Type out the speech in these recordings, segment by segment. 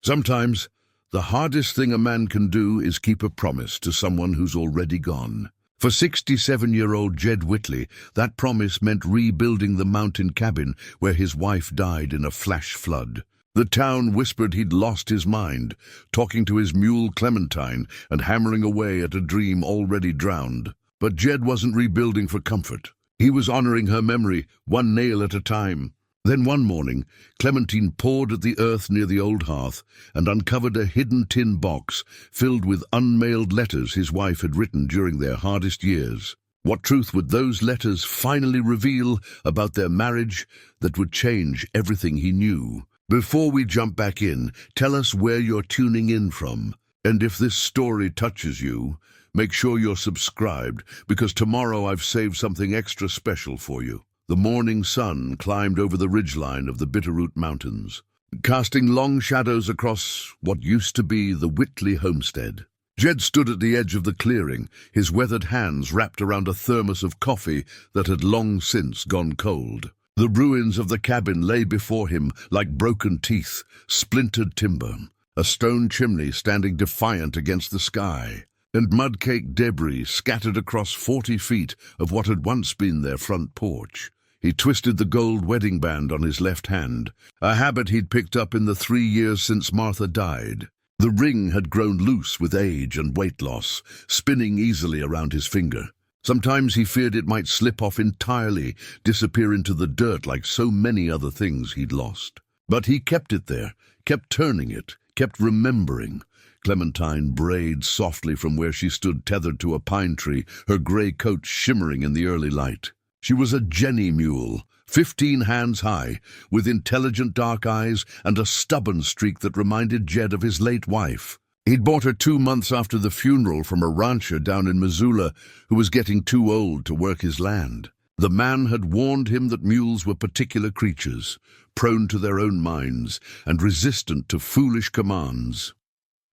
Sometimes, the hardest thing a man can do is keep a promise to someone who's already gone. For 67-year-old Jed Whitley, that promise meant rebuilding the mountain cabin where his wife died in a flash flood. The town whispered he'd lost his mind, talking to his mule Clementine and hammering away at a dream already drowned. But Jed wasn't rebuilding for comfort. He was honoring her memory, one nail at a time. Then one morning, Clementine pawed at the earth near the old hearth and uncovered a hidden tin box filled with unmailed letters his wife had written during their hardest years. What truth would those letters finally reveal about their marriage that would change everything he knew? Before we jump back in, tell us where you're tuning in from. And if this story touches you, make sure you're subscribed, because tomorrow I've saved something extra special for you. The morning sun climbed over the ridgeline of the Bitterroot Mountains, casting long shadows across what used to be the Whitley homestead. Jed stood at the edge of the clearing, his weathered hands wrapped around a thermos of coffee that had long since gone cold. The ruins of the cabin lay before him like broken teeth, splintered timber, a stone chimney standing defiant against the sky, and mud-caked debris scattered across 40 feet of what had once been their front porch. He twisted the gold wedding band on his left hand, a habit he'd picked up in the 3 years since Martha died. The ring had grown loose with age and weight loss, spinning easily around his finger. Sometimes he feared it might slip off entirely, disappear into the dirt like so many other things he'd lost. But he kept it there, kept turning it, kept remembering. Clementine brayed softly from where she stood tethered to a pine tree, her gray coat shimmering in the early light. She was a Jenny mule, 15 hands high, with intelligent dark eyes and a stubborn streak that reminded Jed of his late wife. He'd bought her 2 months after the funeral from a rancher down in Missoula who was getting too old to work his land. The man had warned him that mules were particular creatures, prone to their own minds and resistant to foolish commands.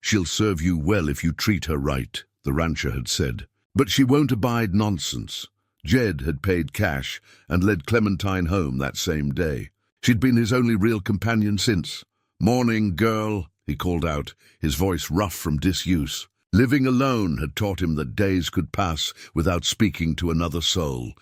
"She'll serve you well if you treat her right," the rancher had said. "But she won't abide nonsense." Jed had paid cash and led Clementine home that same day. She'd been his only real companion since. "Morning, girl," he called out, his voice rough from disuse. Living alone had taught him that days could pass without speaking to another soul,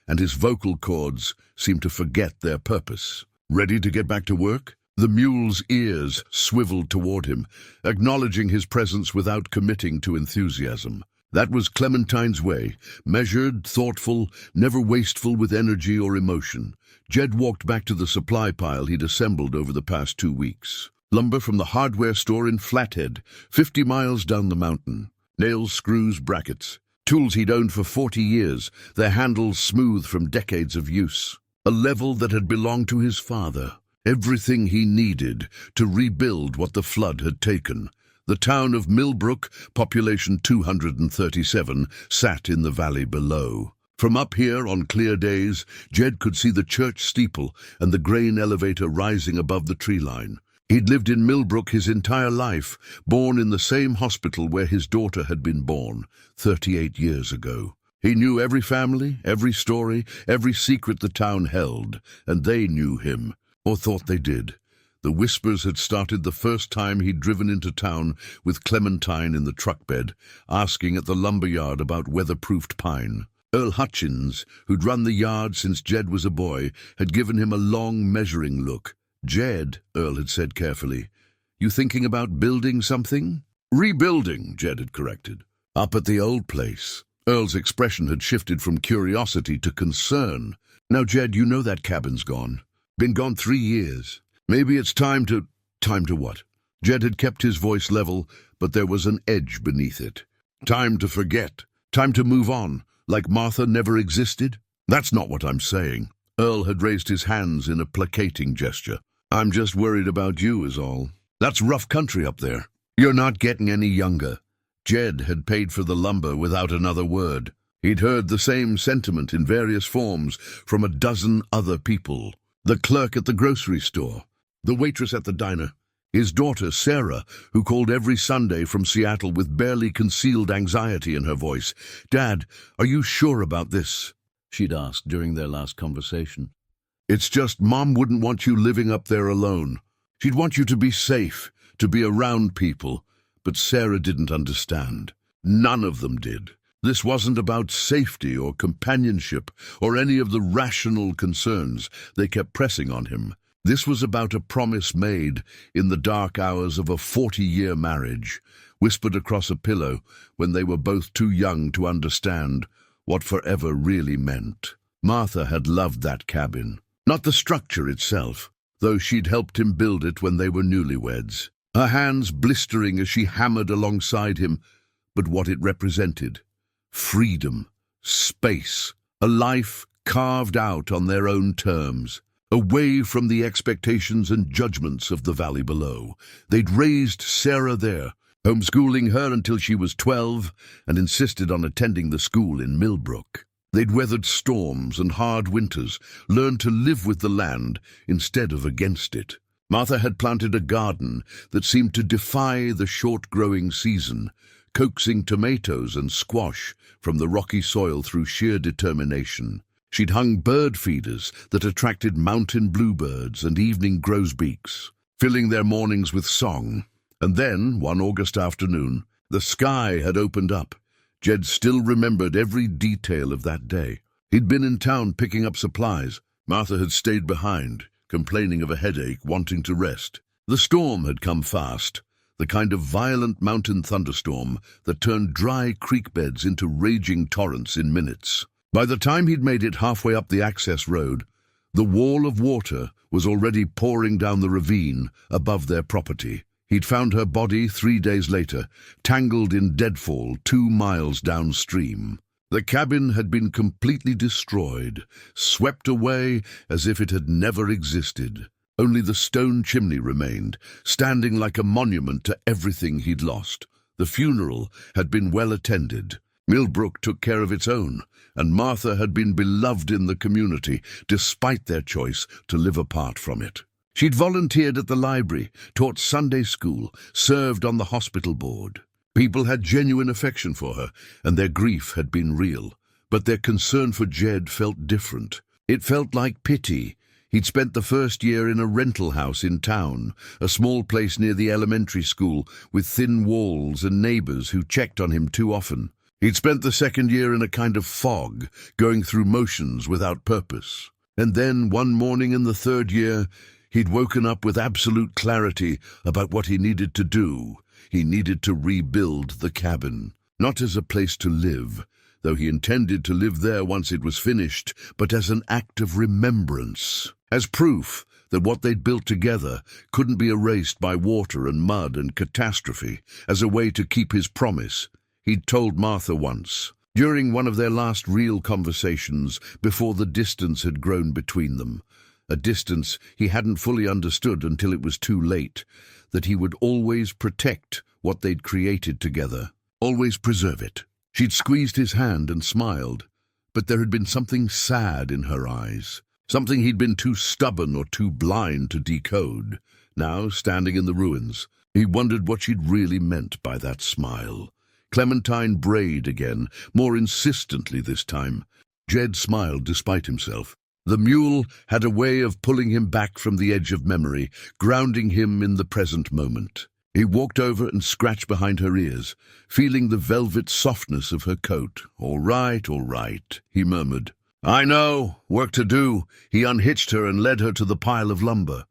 and his vocal cords seemed to forget their purpose. Ready to get back to work? The mule's ears swiveled toward him, acknowledging his presence without committing to enthusiasm. That was Clementine's way, measured, thoughtful, never wasteful with energy or emotion. Jed walked back to the supply pile he'd assembled over the past 2 weeks. Lumber from the hardware store in Flathead, 50 miles down the mountain. Nails, screws, brackets. Tools he'd owned for 40 years, their handles smooth from decades of use. A level that had belonged to his father. Everything he needed to rebuild what the flood had taken. The town of Millbrook, population 237, sat in the valley below. From up here on clear days, Jed could see the church steeple and the grain elevator rising above the tree line. He'd lived in Millbrook his entire life, born in the same hospital where his daughter had been born 38 years ago. He knew every family, every story, every secret the town held, and they knew him, or thought they did. The whispers had started the first time he'd driven into town with Clementine in the truck bed, asking at the lumberyard about weatherproofed pine. Earl Hutchins, who'd run the yard since Jed was a boy, had given him a long measuring look. "Jed," Earl had said carefully, "you thinking about building something?" "Rebuilding," Jed had corrected. "Up at the old place." Earl's expression had shifted from curiosity to concern. "Now, Jed, you know that cabin's gone. Been gone 3 years. Maybe it's time to what?" Jed had kept his voice level, but there was an edge beneath it. "Time to forget. Time to move on, like Martha never existed?" "That's not what I'm saying." Earl had raised his hands in a placating gesture. "I'm just worried about you is all. That's rough country up there. You're not getting any younger." Jed had paid for the lumber without another word. He'd heard the same sentiment in various forms from a dozen other people. The clerk at the grocery store, the waitress at the diner, his daughter Sarah, who called every Sunday from Seattle with barely concealed anxiety in her voice. "Dad, are you sure about this?" she'd asked during their last conversation. "It's just Mom wouldn't want you living up there alone. She'd want you to be safe, to be around people, but Sarah didn't understand. None of them did. This wasn't about safety or companionship or any of the rational concerns they kept pressing on him. This was about a promise made in the dark hours of a 40-year marriage, whispered across a pillow when they were both too young to understand what forever really meant. Martha had loved that cabin. Not the structure itself, though she'd helped him build it when they were newlyweds. Her hands blistering as she hammered alongside him, but what it represented. Freedom, space, a life carved out on their own terms, away from the expectations and judgments of the valley below. They'd raised Sarah there, homeschooling her until she was 12 and insisted on attending the school in Millbrook. They'd weathered storms and hard winters, learned to live with the land instead of against it. Martha had planted a garden that seemed to defy the short-growing season, coaxing tomatoes and squash from the rocky soil through sheer determination. She'd hung bird feeders that attracted mountain bluebirds and evening grosbeaks, filling their mornings with song. And then, one August afternoon, the sky had opened up. Jed still remembered every detail of that day. He'd been in town picking up supplies. Martha had stayed behind, complaining of a headache, wanting to rest. The storm had come fast, the kind of violent mountain thunderstorm that turned dry creek beds into raging torrents in minutes. By the time he'd made it halfway up the access road, the wall of water was already pouring down the ravine above their property. He'd found her body 3 days later, tangled in deadfall 2 miles downstream. The cabin had been completely destroyed, swept away as if it had never existed. Only the stone chimney remained, standing like a monument to everything he'd lost. The funeral had been well attended. Millbrook took care of its own, and Martha had been beloved in the community, despite their choice to live apart from it. She'd volunteered at the library, taught Sunday school, served on the hospital board. People had genuine affection for her, and their grief had been real. But their concern for Jed felt different. It felt like pity. He'd spent the first year in a rental house in town, a small place near the elementary school, with thin walls and neighbors who checked on him too often. He'd spent the second year in a kind of fog, going through motions without purpose. And then, one morning in the third year, he'd woken up with absolute clarity about what he needed to do. He needed to rebuild the cabin, not as a place to live, though he intended to live there once it was finished, but as an act of remembrance, as proof that what they'd built together couldn't be erased by water and mud and catastrophe, as a way to keep his promise he'd told Martha once, during one of their last real conversations before the distance had grown between them. A distance he hadn't fully understood until it was too late, that he would always protect what they'd created together, always preserve it. She'd squeezed his hand and smiled, but there had been something sad in her eyes, something he'd been too stubborn or too blind to decode. Now, standing in the ruins, he wondered what she'd really meant by that smile. Clementine brayed again, more insistently this time. Jed smiled despite himself. The mule had a way of pulling him back from the edge of memory, grounding him in the present moment. He walked over and scratched behind her ears, feeling the velvet softness of her coat. All right, he murmured. I know, work to do. He unhitched her and led her to the pile of lumber.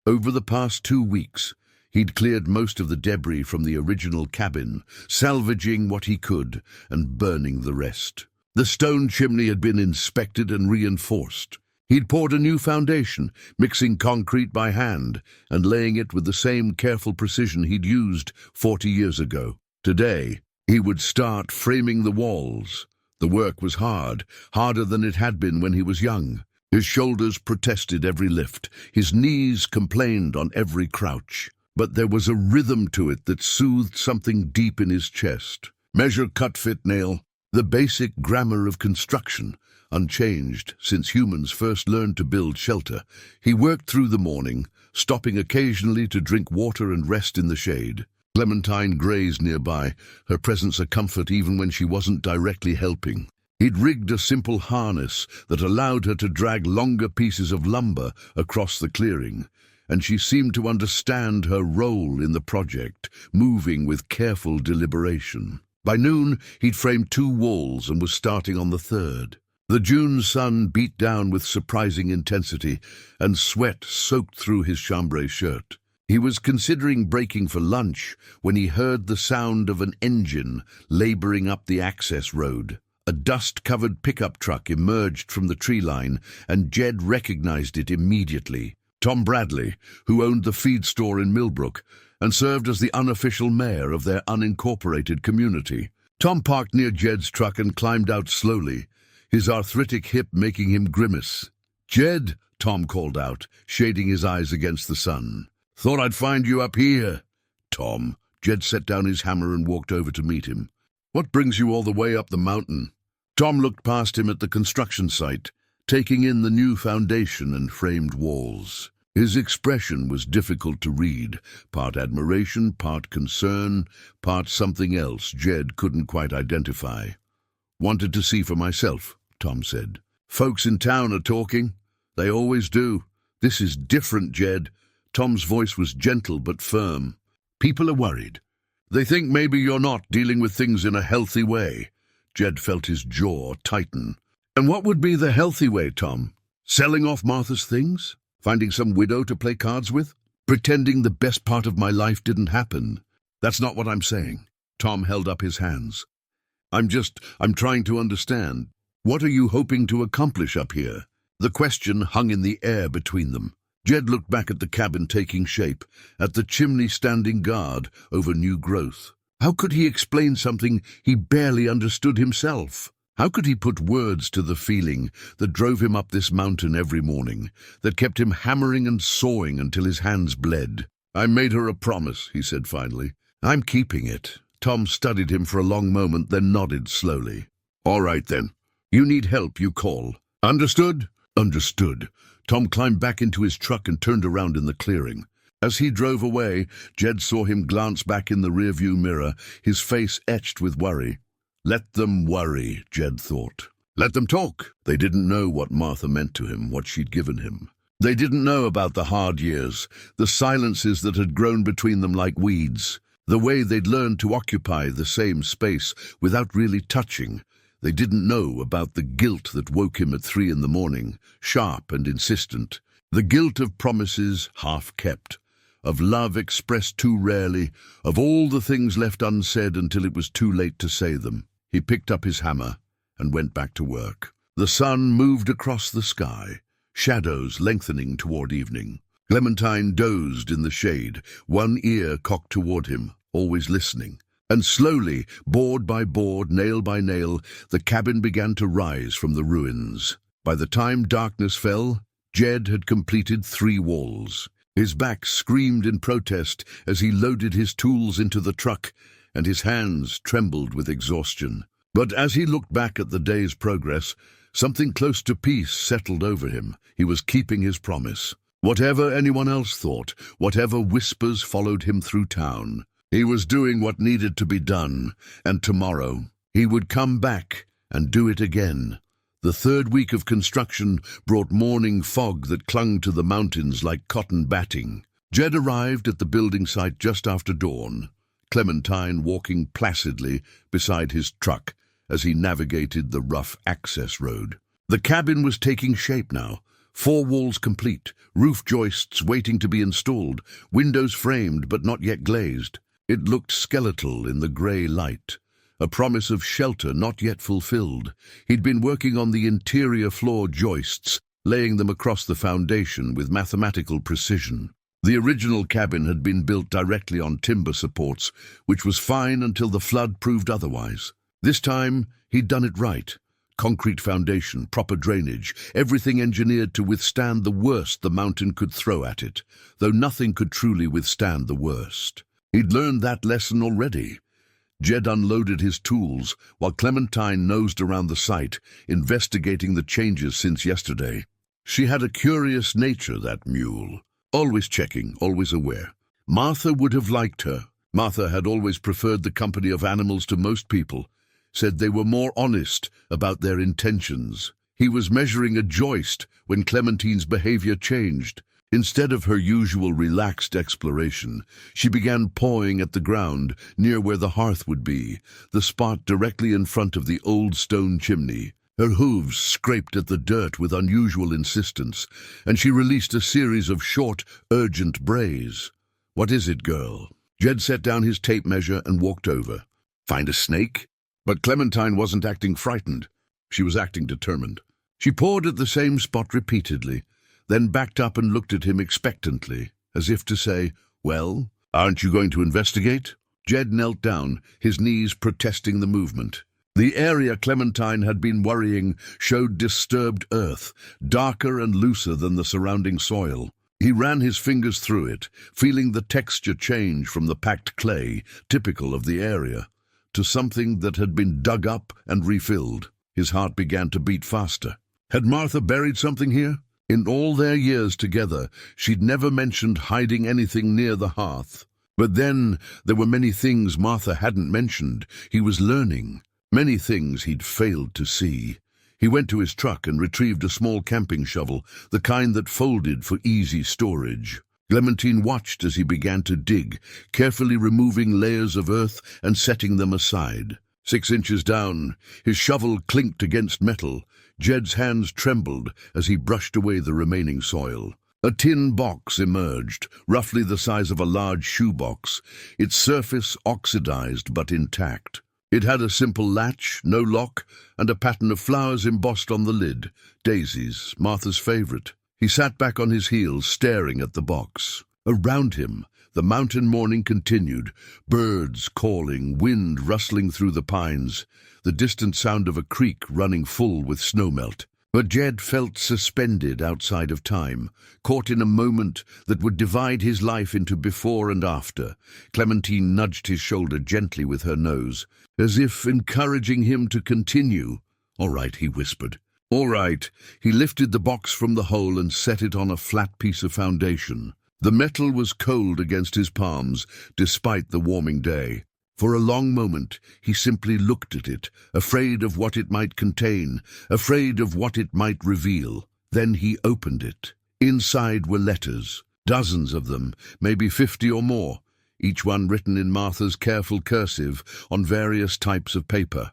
Over the past 2 weeks, he'd cleared most of the debris from the original cabin, salvaging what he could and burning the rest. The stone chimney had been inspected and reinforced. He'd poured a new foundation, mixing concrete by hand and laying it with the same careful precision he'd used 40 years ago. Today, he would start framing the walls. The work was hard, harder than it had been when he was young. His shoulders protested every lift, his knees complained on every crouch. But there was a rhythm to it that soothed something deep in his chest. Measure, cut, fit, nail. The basic grammar of construction, unchanged since humans first learned to build shelter. He worked through the morning, stopping occasionally to drink water and rest in the shade. Clementine grazed nearby, her presence a comfort even when she wasn't directly helping. He'd rigged a simple harness that allowed her to drag longer pieces of lumber across the clearing. and she seemed to understand her role in the project, moving with careful deliberation. By noon, he'd framed 2 walls and was starting on the 3rd. The June sun beat down with surprising intensity, and sweat soaked through his chambray shirt. He was considering breaking for lunch when he heard the sound of an engine laboring up the access road. A dust-covered pickup truck emerged from the tree line, and Jed recognized it immediately. Tom Bradley, who owned the feed store in Millbrook and served as the unofficial mayor of their unincorporated community. Tom parked near Jed's truck and climbed out slowly, his arthritic hip making him grimace. "Jed," Tom called out, shading his eyes against the sun. "Thought I'd find you up here." "Tom." Jed set down his hammer and walked over to meet him. "What brings you all the way up the mountain?" Tom looked past him at the construction site, taking in the new foundation and framed walls. His expression was difficult to read, part admiration, part concern, part something else Jed couldn't quite identify. "Wanted to see for myself," Tom said. "Folks in town are talking. They always do. This is different, Jed." Tom's voice was gentle but firm. "People are worried. They think maybe you're not dealing with things in a healthy way." Jed felt his jaw tighten. "And what would be the healthy way, Tom? Selling off Martha's things? Finding some widow to play cards with? Pretending the best part of my life didn't happen? That's not what I'm saying." Tom held up his hands. I'm trying to understand. What are you hoping to accomplish up here?" The question hung in the air between them. Jed looked back at the cabin taking shape, at the chimney standing guard over new growth. How could he explain something he barely understood himself? How could he put words to the feeling that drove him up this mountain every morning, that kept him hammering and sawing until his hands bled? "I made her a promise," he said finally. "I'm keeping it." Tom studied him for a long moment, then nodded slowly. "All right, then. You need help, you call. Understood?" "Understood." Tom climbed back into his truck and turned around in the clearing. As he drove away, Jed saw him glance back in the rearview mirror, his face etched with worry. Let them worry, Jed thought. Let them talk. They didn't know what Martha meant to him, what she'd given him. They didn't know about the hard years, the silences that had grown between them like weeds, the way they'd learned to occupy the same space without really touching. They didn't know about the guilt that woke him at 3 in the morning, sharp and insistent, the guilt of promises half kept, of love expressed too rarely, of all the things left unsaid until it was too late to say them. He picked up his hammer and went back to work. The sun moved across the sky, shadows lengthening toward evening. Clementine dozed in the shade, one ear cocked toward him, always listening. And slowly, board by board, nail by nail, the cabin began to rise from the ruins. By the time darkness fell, Jed had completed 3 walls. His back screamed in protest as he loaded his tools into the truck, and his hands trembled with exhaustion. But as he looked back at the day's progress, something close to peace settled over him. He was keeping his promise. Whatever anyone else thought, whatever whispers followed him through town, he was doing what needed to be done, and tomorrow he would come back and do it again. The 3rd week of construction brought morning fog that clung to the mountains like cotton batting. Jed arrived at the building site just after dawn, Clementine walking placidly beside his truck as he navigated the rough access road. The cabin was taking shape now, 4 walls complete, roof joists waiting to be installed, windows framed but not yet glazed. It looked skeletal in the grey light, a promise of shelter not yet fulfilled. He'd been working on the interior floor joists, laying them across the foundation with mathematical precision. The original cabin had been built directly on timber supports, which was fine until the flood proved otherwise. This time, he'd done it right. Concrete foundation, proper drainage, everything engineered to withstand the worst the mountain could throw at it, though nothing could truly withstand the worst. He'd learned that lesson already. Jed unloaded his tools, while Clementine nosed around the site, investigating the changes since yesterday. She had a curious nature, that mule. Always checking, always aware. Martha would have liked her. Martha had always preferred the company of animals to most people, said they were more honest about their intentions. He was measuring a joist when Clementine's behavior changed. Instead of her usual relaxed exploration, she began pawing at the ground near where the hearth would be, the spot directly in front of the old stone chimney. Her hooves scraped at the dirt with unusual insistence, and she released a series of short, urgent brays. "What is it, girl?" Jed set down his tape measure and walked over. "Find a snake?" But Clementine wasn't acting frightened. She was acting determined. She pawed at the same spot repeatedly, then backed up and looked at him expectantly, as if to say, "Well, aren't you going to investigate?" Jed knelt down, his knees protesting the movement. The area Clementine had been worrying showed disturbed earth, darker and looser than the surrounding soil. He ran his fingers through it, feeling the texture change from the packed clay, typical of the area, to something that had been dug up and refilled. His heart began to beat faster. Had Martha buried something here? In all their years together, she'd never mentioned hiding anything near the hearth. But then there were many things Martha hadn't mentioned. He was learning. Many things he'd failed to see. He went to his truck and retrieved a small camping shovel, the kind that folded for easy storage. Clementine watched as he began to dig, carefully removing layers of earth and setting them aside. 6 inches down, his shovel clinked against metal. Jed's hands trembled as he brushed away the remaining soil. A tin box emerged, roughly the size of a large shoebox, its surface oxidized but intact. It had a simple latch, no lock, and a pattern of flowers embossed on the lid, daisies, Martha's favorite. He sat back on his heels, staring at the box. Around him, the mountain morning continued, birds calling, wind rustling through the pines, the distant sound of a creek running full with snowmelt. But Jed felt suspended outside of time, caught in a moment that would divide his life into before and after. Clementine nudged his shoulder gently with her nose, as if encouraging him to continue. "All right," he whispered. "All right." He lifted the box from the hole and set it on a flat piece of foundation. The metal was cold against his palms, despite the warming day. For a long moment, he simply looked at it, afraid of what it might contain, afraid of what it might reveal. Then he opened it. Inside were letters, dozens of them, maybe 50 or more, each one written in Martha's careful cursive on various types of paper.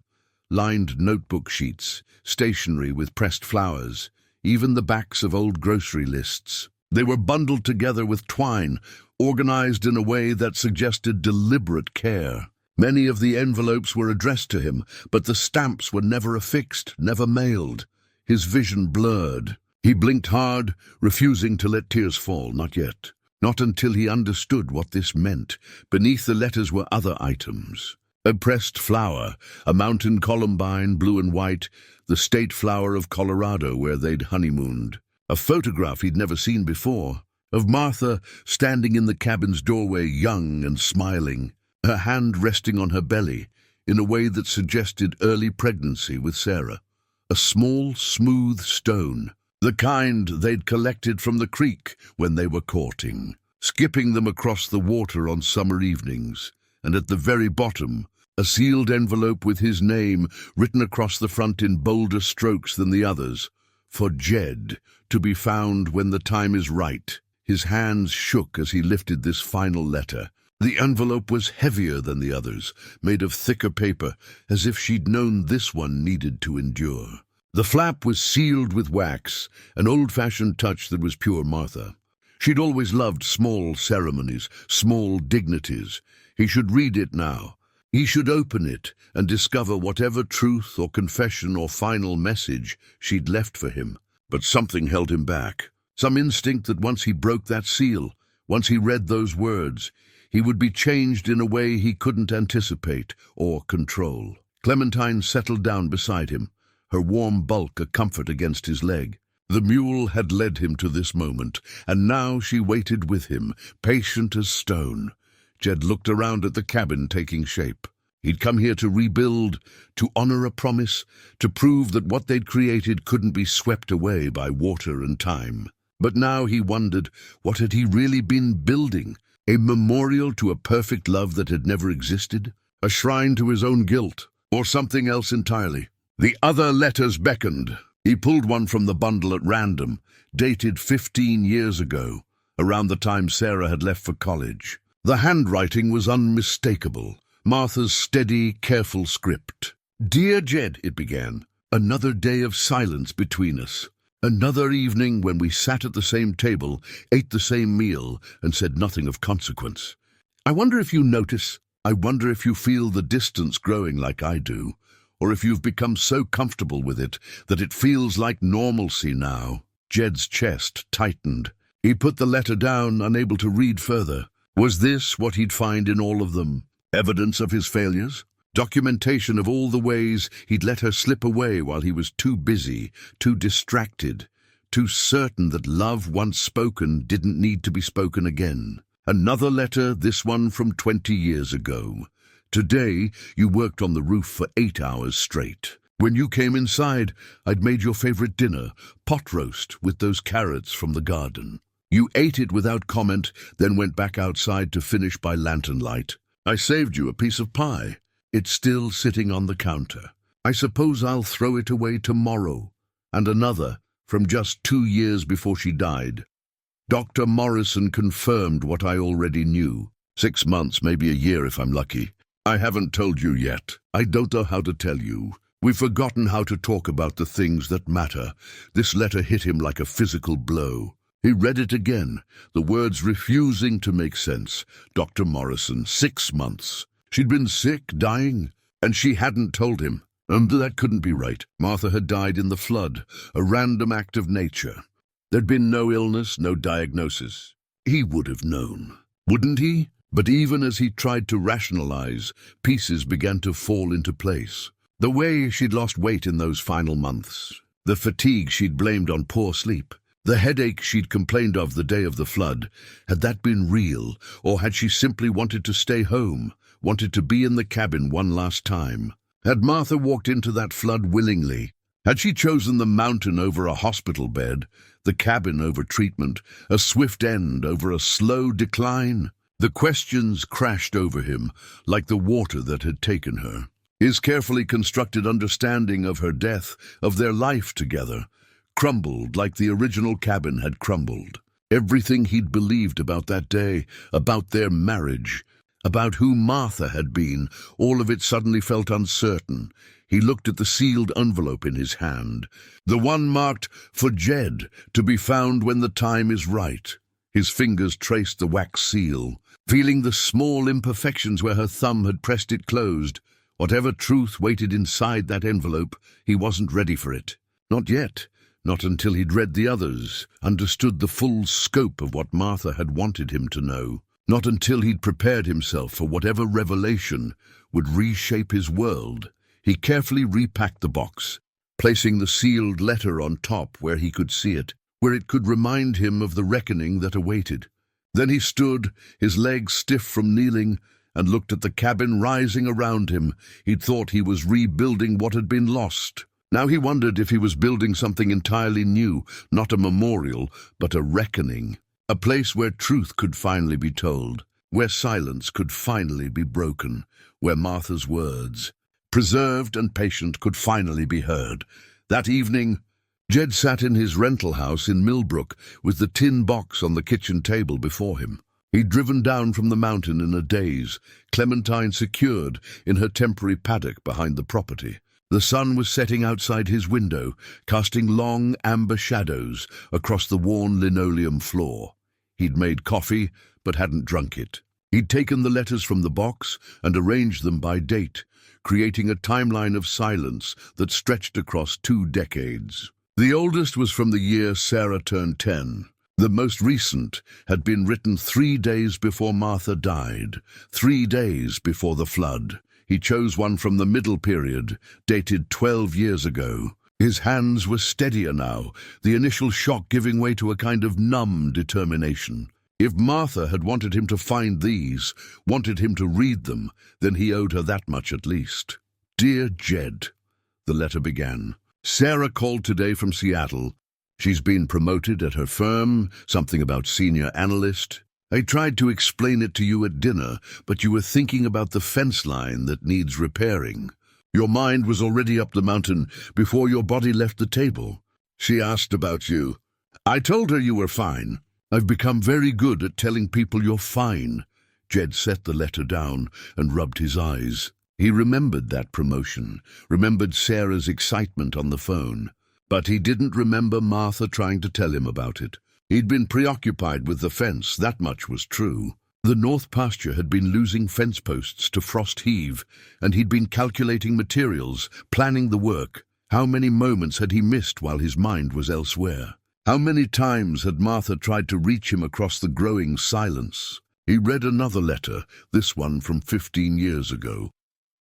Lined notebook sheets, stationery with pressed flowers, even the backs of old grocery lists. They were bundled together with twine, organized in a way that suggested deliberate care. Many of the envelopes were addressed to him, but the stamps were never affixed, never mailed. His vision blurred. He blinked hard, refusing to let tears fall, not yet. Not until he understood what this meant. Beneath the letters were other items. A pressed flower, a mountain columbine, blue and white, the state flower of Colorado where they'd honeymooned. A photograph he'd never seen before, of Martha standing in the cabin's doorway, young and smiling, her hand resting on her belly in a way that suggested early pregnancy with Sarah. A small, smooth stone, the kind they'd collected from the creek when they were courting, skipping them across the water on summer evenings. And at the very bottom, a sealed envelope with his name written across the front in bolder strokes than the others. For Jed, to be found when the time is right. His hands shook as he lifted this final letter. The envelope was heavier than the others, made of thicker paper, as if she'd known this one needed to endure. The flap was sealed with wax, an old-fashioned touch that was pure Martha. She'd always loved small ceremonies, small dignities. He should read it now. He should open it and discover whatever truth or confession or final message she'd left for him. But something held him back. Some instinct that once he broke that seal, once he read those words, he would be changed in a way he couldn't anticipate or control. Clementine settled down beside him, her warm bulk a comfort against his leg. The mule had led him to this moment, and now she waited with him, patient as stone. Jed looked around at the cabin taking shape. He'd come here to rebuild, to honor a promise, to prove that what they'd created couldn't be swept away by water and time. But now he wondered, what had he really been building? A memorial to a perfect love that had never existed? A shrine to his own guilt? Or something else entirely? The other letters beckoned. He pulled one from the bundle at random, dated 15 years ago. around the time Sarah had left for college. The handwriting was unmistakable, Martha's steady, careful script. "Dear Jed," it began, "another day of silence between us. Another evening when we sat at the same table, ate the same meal, and said nothing of consequence. I wonder if you notice, I wonder if you feel the distance growing like I do, or if you've become so comfortable with it that it feels like normalcy now." Jed's chest tightened. He put the letter down, unable to read further. Was this what he'd find in all of them? Evidence of his failures? Documentation of all the ways he'd let her slip away while he was too busy, too distracted, too certain that love once spoken didn't need to be spoken again. Another letter, this one from 20 years ago. "Today, you worked on the roof for 8 hours straight. When you came inside, I'd made your favorite dinner, pot roast with those carrots from the garden. You ate it without comment, then went back outside to finish by lantern light. I saved you a piece of pie. It's still sitting on the counter. I suppose I'll throw it away tomorrow." And another, from just 2 years before she died. "Dr. Morrison confirmed what I already knew. 6 months, maybe a year if I'm lucky. I haven't told you yet. I don't know how to tell you. We've forgotten how to talk about the things that matter." This letter hit him like a physical blow. He read it again, the words refusing to make sense. Dr. Morrison, 6 months. She'd been sick, dying, and she hadn't told him. And that couldn't be right. Martha had died in the flood, a random act of nature. There'd been no illness, no diagnosis. He would have known, wouldn't he? But even as he tried to rationalize, pieces began to fall into place. The way she'd lost weight in those final months, the fatigue she'd blamed on poor sleep, the headache she'd complained of the day of the flood. Had that been real, or had she simply wanted to stay home, wanted to be in the cabin one last time? Had Martha walked into that flood willingly? Had she chosen the mountain over a hospital bed, the cabin over treatment, a swift end over a slow decline? The questions crashed over him like the water that had taken her. His carefully constructed understanding of her death, of their life together, crumbled like the original cabin had crumbled. Everything he'd believed about that day, about their marriage, about who Martha had been, all of it suddenly felt uncertain. He looked at the sealed envelope in his hand, the one marked "For Jed, to be found when the time is right." His fingers traced the wax seal, feeling the small imperfections where her thumb had pressed it closed. Whatever truth waited inside that envelope, he wasn't ready for it. Not yet. Not until he'd read the others, understood the full scope of what Martha had wanted him to know. Not until he'd prepared himself for whatever revelation would reshape his world. He carefully repacked the box, placing the sealed letter on top where he could see it, where it could remind him of the reckoning that awaited. Then he stood, his legs stiff from kneeling, and looked at the cabin rising around him. He'd thought he was rebuilding what had been lost. Now he wondered if he was building something entirely new, not a memorial, but a reckoning. A place where truth could finally be told, where silence could finally be broken, where Martha's words, preserved and patient, could finally be heard. That evening, Jed sat in his rental house in Millbrook with the tin box on the kitchen table before him. He'd driven down from the mountain in a daze, Clementine secured in her temporary paddock behind the property. The sun was setting outside his window, casting long amber shadows across the worn linoleum floor. He'd made coffee, but hadn't drunk it. He'd taken the letters from the box and arranged them by date, creating a timeline of silence that stretched across 2 decades. The oldest was from the year Sarah turned 10. The most recent had been written 3 days before Martha died, 3 days before the flood. He chose one from the middle period, dated 12 years ago. His hands were steadier now, the initial shock giving way to a kind of numb determination. If Martha had wanted him to find these, wanted him to read them, then he owed her that much at least. "Dear Jed," the letter began. "Sarah called today from Seattle. She's been promoted at her firm, something about senior analyst. I tried to explain it to you at dinner, but you were thinking about the fence line that needs repairing. Your mind was already up the mountain before your body left the table. She asked about you. I told her you were fine. I've become very good at telling people you're fine. Jed set the letter down and rubbed his eyes. He remembered that promotion, remembered Sarah's excitement on the phone. But he didn't remember Martha trying to tell him about it. He'd been preoccupied with the fence, that much was true. The north pasture had been losing fence posts to frost heave, and he'd been calculating materials, planning the work. How many moments had he missed while his mind was elsewhere? How many times had Martha tried to reach him across the growing silence? He read another letter, this one from 15 years ago.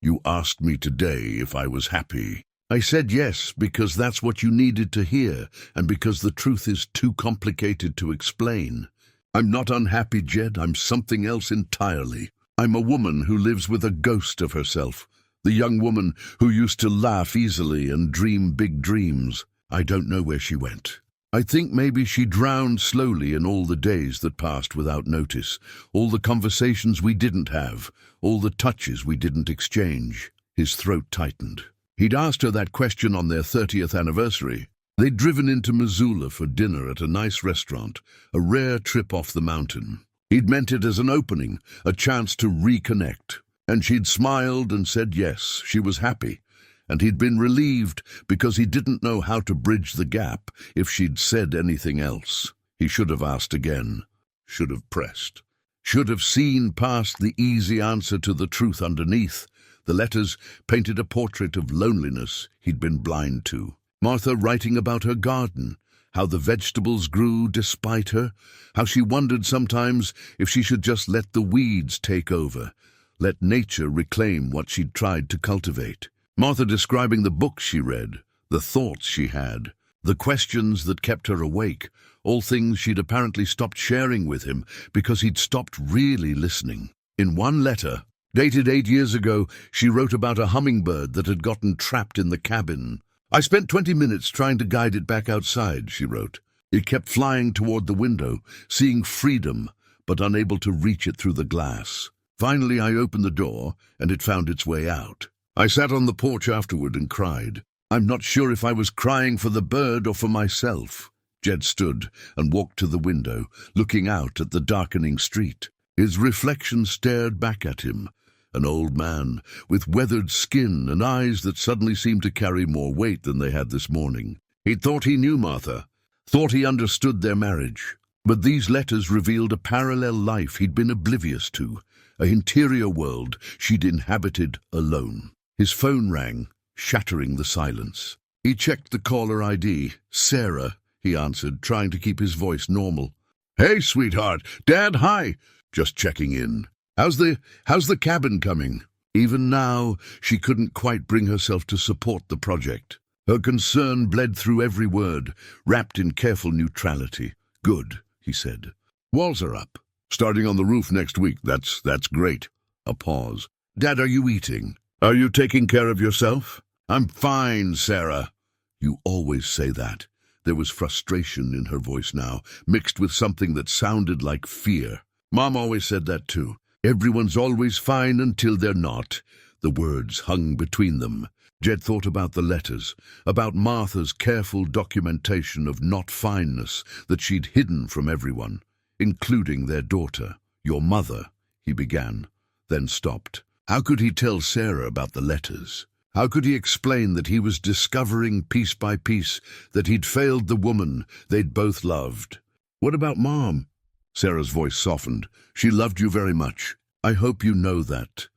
You asked me today if I was happy. I said yes, because that's what you needed to hear, and because the truth is too complicated to explain. I'm not unhappy, Jed. I'm something else entirely. I'm a woman who lives with a ghost of herself. The young woman who used to laugh easily and dream big dreams. I don't know where she went. I think maybe she drowned slowly in all the days that passed without notice, all the conversations we didn't have, all the touches we didn't exchange. His throat tightened. He'd asked her that question on their 30th anniversary. They'd driven into Missoula for dinner at a nice restaurant, a rare trip off the mountain. He'd meant it as an opening, a chance to reconnect. And she'd smiled and said yes, she was happy. And he'd been relieved because he didn't know how to bridge the gap if she'd said anything else. He should have asked again, should have pressed, should have seen past the easy answer to the truth underneath. The letters painted a portrait of loneliness he'd been blind to. Martha writing about her garden, how the vegetables grew despite her, how she wondered sometimes if she should just let the weeds take over, let nature reclaim what she'd tried to cultivate. Martha describing the books she read, the thoughts she had, the questions that kept her awake, all things she'd apparently stopped sharing with him because he'd stopped really listening. In one letter, dated 8 years ago, she wrote about a hummingbird that had gotten trapped in the cabin. I spent 20 minutes trying to guide it back outside, she wrote. It kept flying toward the window, seeing freedom, but unable to reach it through the glass. Finally, I opened the door, and it found its way out. I sat on the porch afterward and cried. I'm not sure if I was crying for the bird or for myself. Jed stood and walked to the window, looking out at the darkening street. His reflection stared back at him. An old man, with weathered skin and eyes that suddenly seemed to carry more weight than they had this morning. He'd thought he knew Martha, thought he understood their marriage. But these letters revealed a parallel life he'd been oblivious to, an interior world she'd inhabited alone. His phone rang, shattering the silence. He checked the caller ID. Sarah, he answered, trying to keep his voice normal. Hey, sweetheart. Dad, hi. Just checking in. How's the cabin coming? Even now, she couldn't quite bring herself to support the project. Her concern bled through every word, wrapped in careful neutrality. Good, he said. Walls are up. Starting on the roof next week. That's great. A pause. Dad, are you eating? Are you taking care of yourself? I'm fine, Sarah. You always say that. There was frustration in her voice now, mixed with something that sounded like fear. Mom always said that too. Everyone's always fine until they're not. The words hung between them. Jed thought about the letters, about Martha's careful documentation of not-fineness that she'd hidden from everyone, including their daughter. Your mother, he began, then stopped. How could he tell Sarah about the letters? How could he explain that he was discovering piece by piece that he'd failed the woman they'd both loved? What about Mom? Sarah's voice softened. She loved you very much. I hope you know that.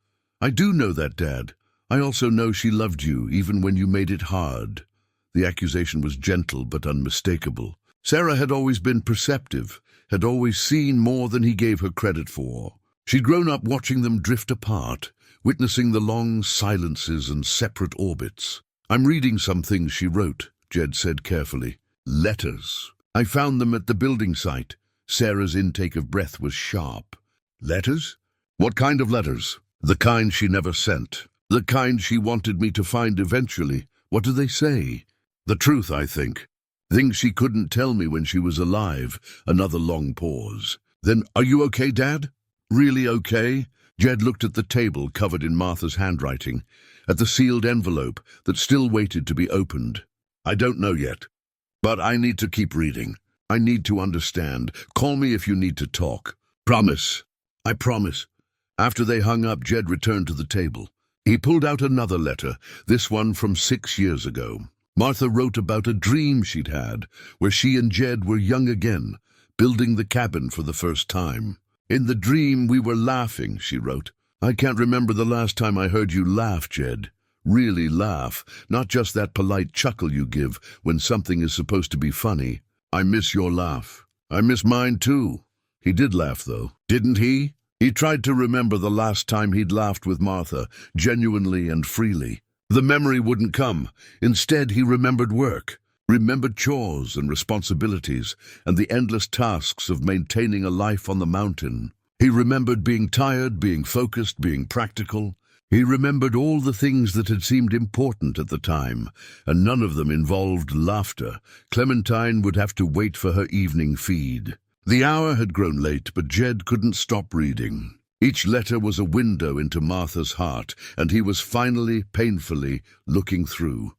I do know that, Dad. I also know she loved you, even when you made it hard. The accusation was gentle but unmistakable. Sarah had always been perceptive, had always seen more than he gave her credit for. She'd grown up watching them drift apart, witnessing the long silences and separate orbits. I'm reading some things she wrote, Jed said carefully. Letters. I found them at the building site. Sarah's intake of breath was sharp. Letters? What kind of letters? The kind she never sent. The kind she wanted me to find eventually. What do they say? The truth, I think. Things she couldn't tell me when she was alive. Another long pause. Then, are you okay, Dad? Really okay? Jed looked at the table covered in Martha's handwriting, at the sealed envelope that still waited to be opened. I don't know yet, but I need to keep reading. I need to understand. Call me if you need to talk. Promise. I promise. After they hung up, Jed returned to the table. He pulled out another letter, this one from 6 years ago. Martha wrote about a dream she'd had, where she and Jed were young again, building the cabin for the first time. In the dream, we were laughing, she wrote. I can't remember the last time I heard you laugh, Jed. Really laugh, not just that polite chuckle you give when something is supposed to be funny. I miss your laugh. I miss mine too. He did laugh, though, didn't he? He tried to remember the last time he'd laughed with Martha, genuinely and freely. The memory wouldn't come. Instead, he remembered work, remembered chores and responsibilities, and the endless tasks of maintaining a life on the mountain. He remembered being tired, being focused, being practical. He remembered all the things that had seemed important at the time, and none of them involved laughter. Clementine would have to wait for her evening feed. The hour had grown late, but Jed couldn't stop reading. Each letter was a window into Martha's heart, and he was finally, painfully, looking through.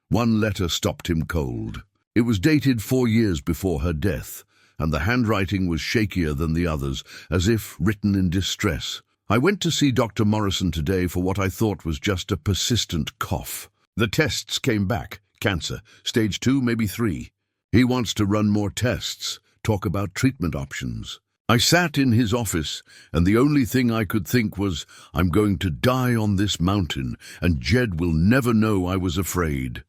One letter stopped him cold. It was dated 4 years before her death, and the handwriting was shakier than the others, as if written in distress. I went to see Dr. Morrison today for what I thought was just a persistent cough. The tests came back. Cancer. Stage 2, maybe 3. He wants to run more tests, talk about treatment options. I sat in his office, and the only thing I could think was, I'm going to die on this mountain, and Jed will never know I was afraid.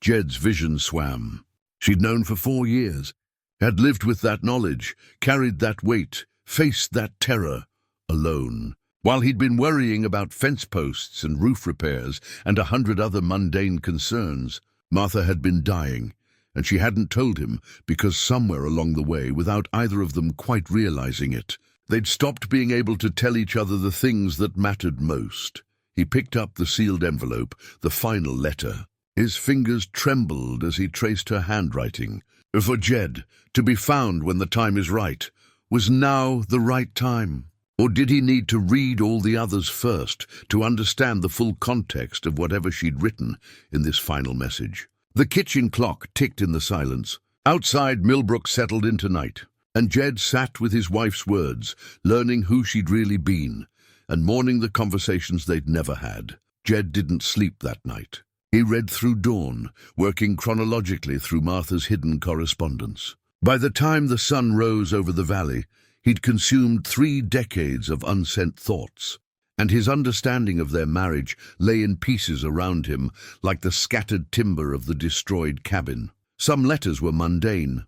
Jed's vision swam. She'd known for 4 years, had lived with that knowledge, carried that weight, faced that terror, alone. While he'd been worrying about fence posts and roof repairs and 100 other mundane concerns, Martha had been dying, and she hadn't told him because somewhere along the way, without either of them quite realizing it, they'd stopped being able to tell each other the things that mattered most. He picked up the sealed envelope, the final letter. His fingers trembled as he traced her handwriting. For Jed, to be found when the time is right. Was now the right time? Or did he need to read all the others first to understand the full context of whatever she'd written in this final message? The kitchen clock ticked in the silence. Outside, Millbrook settled into night, and Jed sat with his wife's words, learning who she'd really been, and mourning the conversations they'd never had. Jed didn't sleep that night. He read through dawn, working chronologically through Martha's hidden correspondence. By the time the sun rose over the valley, he'd consumed 3 decades of unsent thoughts, and his understanding of their marriage lay in pieces around him, like the scattered timber of the destroyed cabin. Some letters were mundane,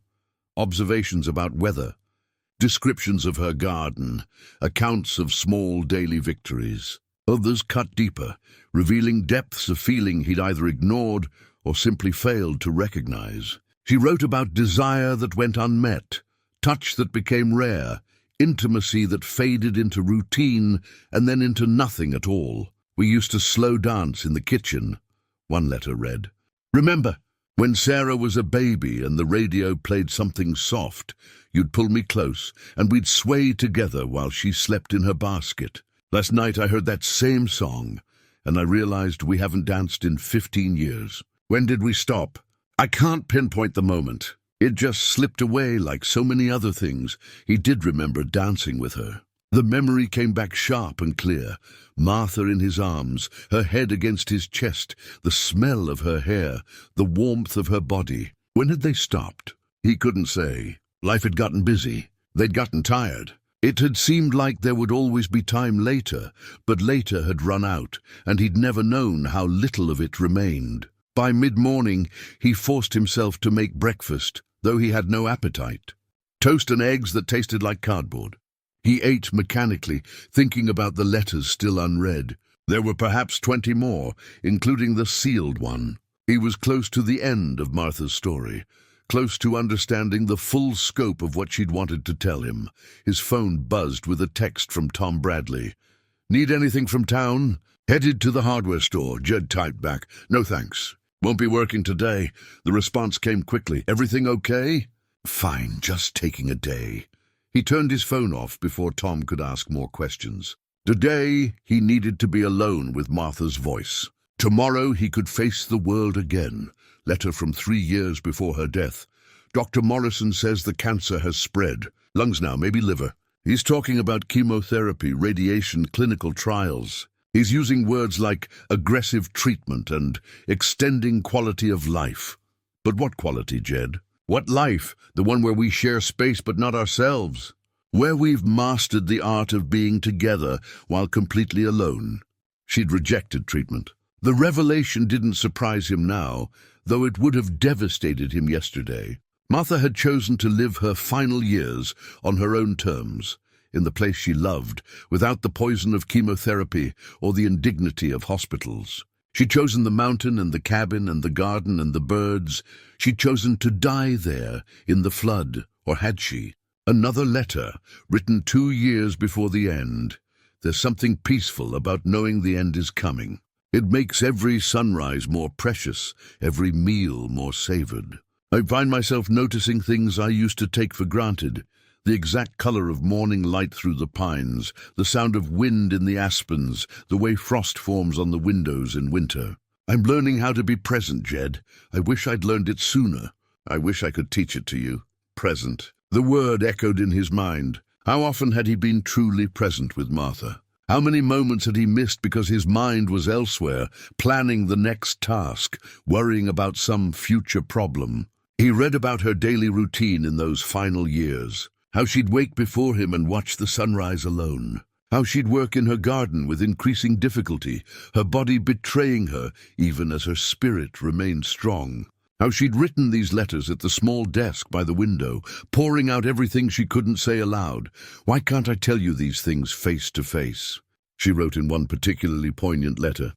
observations about weather, descriptions of her garden, accounts of small daily victories. Others cut deeper, revealing depths of feeling he'd either ignored or simply failed to recognize. She wrote about desire that went unmet, touch that became rare, intimacy that faded into routine and then into nothing at all. We used to slow dance in the kitchen, one letter read. Remember, when Sarah was a baby and the radio played something soft, you'd pull me close and we'd sway together while she slept in her basket. Last night I heard that same song, and I realized we haven't danced in 15 years. When did we stop? I can't pinpoint the moment. It just slipped away like so many other things. He did remember dancing with her. The memory came back sharp and clear. Martha in his arms, her head against his chest, the smell of her hair, the warmth of her body. When had they stopped? He couldn't say. Life had gotten busy. They'd gotten tired. It had seemed like there would always be time later, but later had run out, and he'd never known how little of it remained. By mid-morning, he forced himself to make breakfast, though he had no appetite. Toast and eggs that tasted like cardboard. He ate mechanically, thinking about the letters still unread. There were perhaps 20 more, including the sealed one. He was close to the end of Martha's story, close to understanding the full scope of what she'd wanted to tell him. His phone buzzed with a text from Tom Bradley. Need anything from town? Headed to the hardware store, Jed typed back. No thanks. Won't be working today. The response came quickly. Everything okay? Fine, just taking a day. He turned his phone off before Tom could ask more questions. Today, he needed to be alone with Martha's voice. Tomorrow, he could face the world again. Letter from 3 years before her death. Dr. Morrison says the cancer has spread. Lungs now, maybe liver. He's talking about chemotherapy, radiation, clinical trials. He's using words like aggressive treatment and extending quality of life. But what quality, Jed? What life? The one where we share space but not ourselves. Where we've mastered the art of being together while completely alone. She'd rejected treatment. The revelation didn't surprise him now, though it would have devastated him yesterday. Martha had chosen to live her final years on her own terms, in the place she loved, without the poison of chemotherapy or the indignity of hospitals. She'd chosen the mountain and the cabin and the garden and the birds. She'd chosen to die there, in the flood, or had she? Another letter, written 2 years before the end. There's something peaceful about knowing the end is coming. It makes every sunrise more precious, every meal more savored. I find myself noticing things I used to take for granted. The exact color of morning light through the pines, the sound of wind in the aspens, the way frost forms on the windows in winter. I'm learning how to be present, Jed. I wish I'd learned it sooner. I wish I could teach it to you. Present. The word echoed in his mind. How often had he been truly present with Martha? How many moments had he missed because his mind was elsewhere, planning the next task, worrying about some future problem? He read about her daily routine in those final years. How she'd wake before him and watch the sunrise alone. How she'd work in her garden with increasing difficulty, her body betraying her even as her spirit remained strong. How she'd written these letters at the small desk by the window, pouring out everything she couldn't say aloud. Why can't I tell you these things face to face? She wrote in one particularly poignant letter.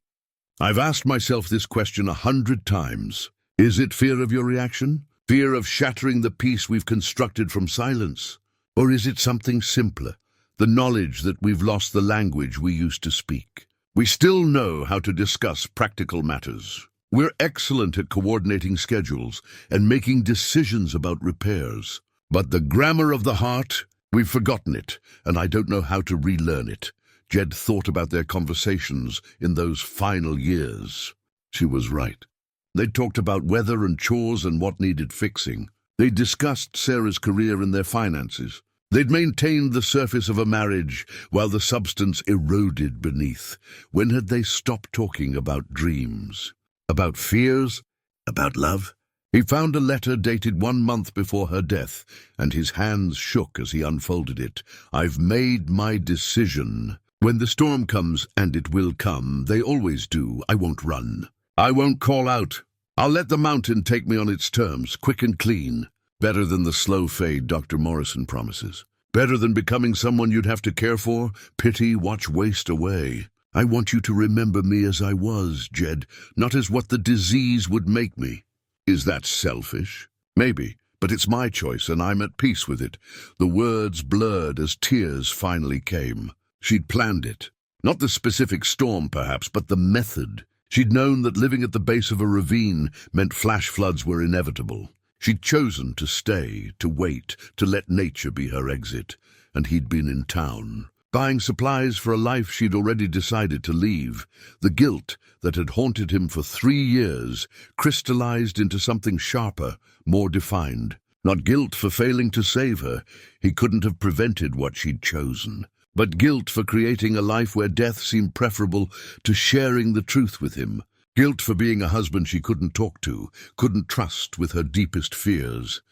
I've asked myself this question 100 times. Is it fear of your reaction? Fear of shattering the peace we've constructed from silence? Or is it something simpler? The knowledge that we've lost the language we used to speak. We still know how to discuss practical matters. We're excellent at coordinating schedules and making decisions about repairs. But the grammar of the heart, we've forgotten it, and I don't know how to relearn it. Jed thought about their conversations in those final years. She was right. They talked about weather and chores and what needed fixing. They discussed Sarah's career and their finances. They'd maintained the surface of a marriage while the substance eroded beneath. When had they stopped talking about dreams? About fears? About love? He found a letter dated 1 month before her death, and his hands shook as he unfolded it. I've made my decision. When the storm comes, and it will come, they always do, I won't run. I won't call out. I'll let the mountain take me on its terms, quick and clean. Better than the slow fade Dr. Morrison promises. Better than becoming someone you'd have to care for, pity, watch waste away. I want you to remember me as I was, Jed, not as what the disease would make me. Is that selfish? Maybe, but it's my choice and I'm at peace with it. The words blurred as tears finally came. She'd planned it. Not the specific storm, perhaps, but the method. She'd known that living at the base of a ravine meant flash floods were inevitable. She'd chosen to stay, to wait, to let nature be her exit. And he'd been in town, buying supplies for a life she'd already decided to leave. The guilt that had haunted him for 3 years crystallized into something sharper, more defined. Not guilt for failing to save her. He couldn't have prevented what she'd chosen. But guilt for creating a life where death seemed preferable to sharing the truth with him. Guilt for being a husband she couldn't talk to, couldn't trust with her deepest fears.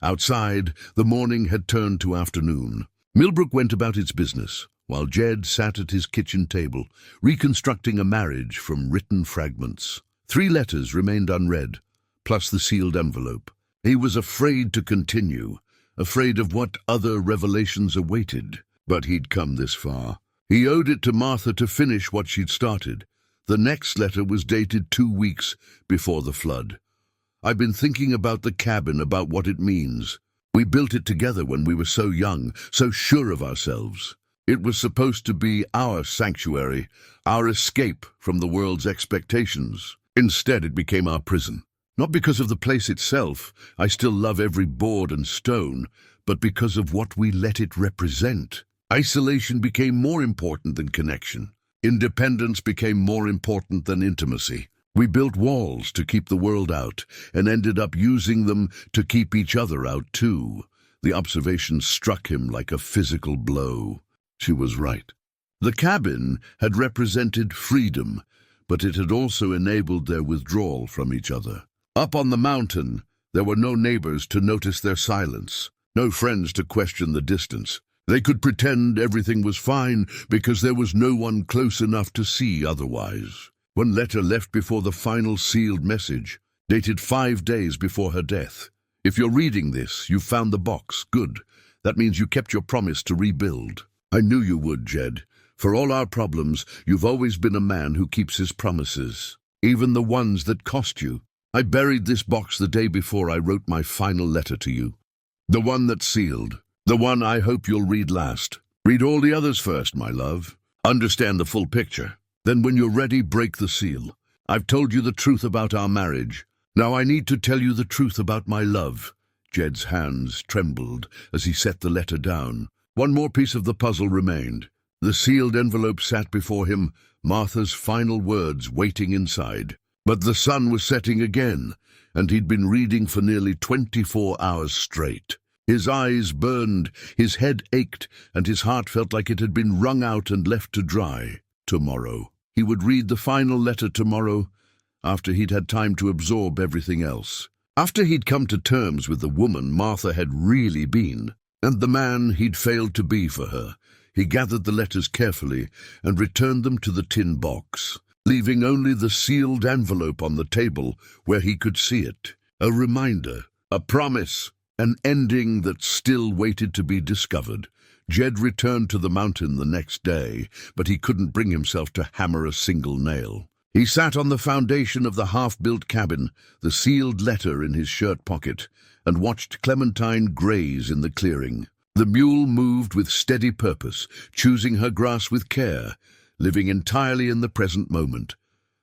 Outside, the morning had turned to afternoon. Millbrook went about its business, while Jed sat at his kitchen table, reconstructing a marriage from written fragments. 3 letters remained unread, plus the sealed envelope. He was afraid to continue, afraid of what other revelations awaited. But he'd come this far. He owed it to Martha to finish what she'd started. The next letter was dated 2 weeks before the flood. I've been thinking about the cabin, about what it means. We built it together when we were so young, so sure of ourselves. It was supposed to be our sanctuary, our escape from the world's expectations. Instead, it became our prison. Not because of the place itself, I still love every board and stone, but because of what we let it represent. Isolation became more important than connection. Independence became more important than intimacy. We built walls to keep the world out and ended up using them to keep each other out too. The observation struck him like a physical blow. She was right. The cabin had represented freedom, but it had also enabled their withdrawal from each other. Up on the mountain, there were no neighbors to notice their silence, no friends to question the distance. They could pretend everything was fine because there was no one close enough to see otherwise. One letter left before the final sealed message, dated 5 days before her death. If you're reading this, you've found the box. Good. That means you kept your promise to rebuild. I knew you would, Jed. For all our problems, you've always been a man who keeps his promises, even the ones that cost you. I buried this box the day before I wrote my final letter to you. The one that's sealed. The one I hope you'll read last. Read all the others first, my love. Understand the full picture. Then when you're ready, break the seal. I've told you the truth about our marriage. Now I need to tell you the truth about my love. Jed's hands trembled as he set the letter down. One more piece of the puzzle remained. The sealed envelope sat before him, Martha's final words waiting inside. But the sun was setting again, and he'd been reading for nearly 24 hours straight. His eyes burned, his head ached, and his heart felt like it had been wrung out and left to dry. Tomorrow. He would read the final letter tomorrow, after he'd had time to absorb everything else. After he'd come to terms with the woman Martha had really been, and the man he'd failed to be for her, he gathered the letters carefully and returned them to the tin box, leaving only the sealed envelope on the table where he could see it. A reminder, a promise, an ending that still waited to be discovered. Jed returned to the mountain the next day, but he couldn't bring himself to hammer a single nail. He sat on the foundation of the half-built cabin, the sealed letter in his shirt pocket, and watched Clementine graze in the clearing. The mule moved with steady purpose, choosing her grass with care, living entirely in the present moment.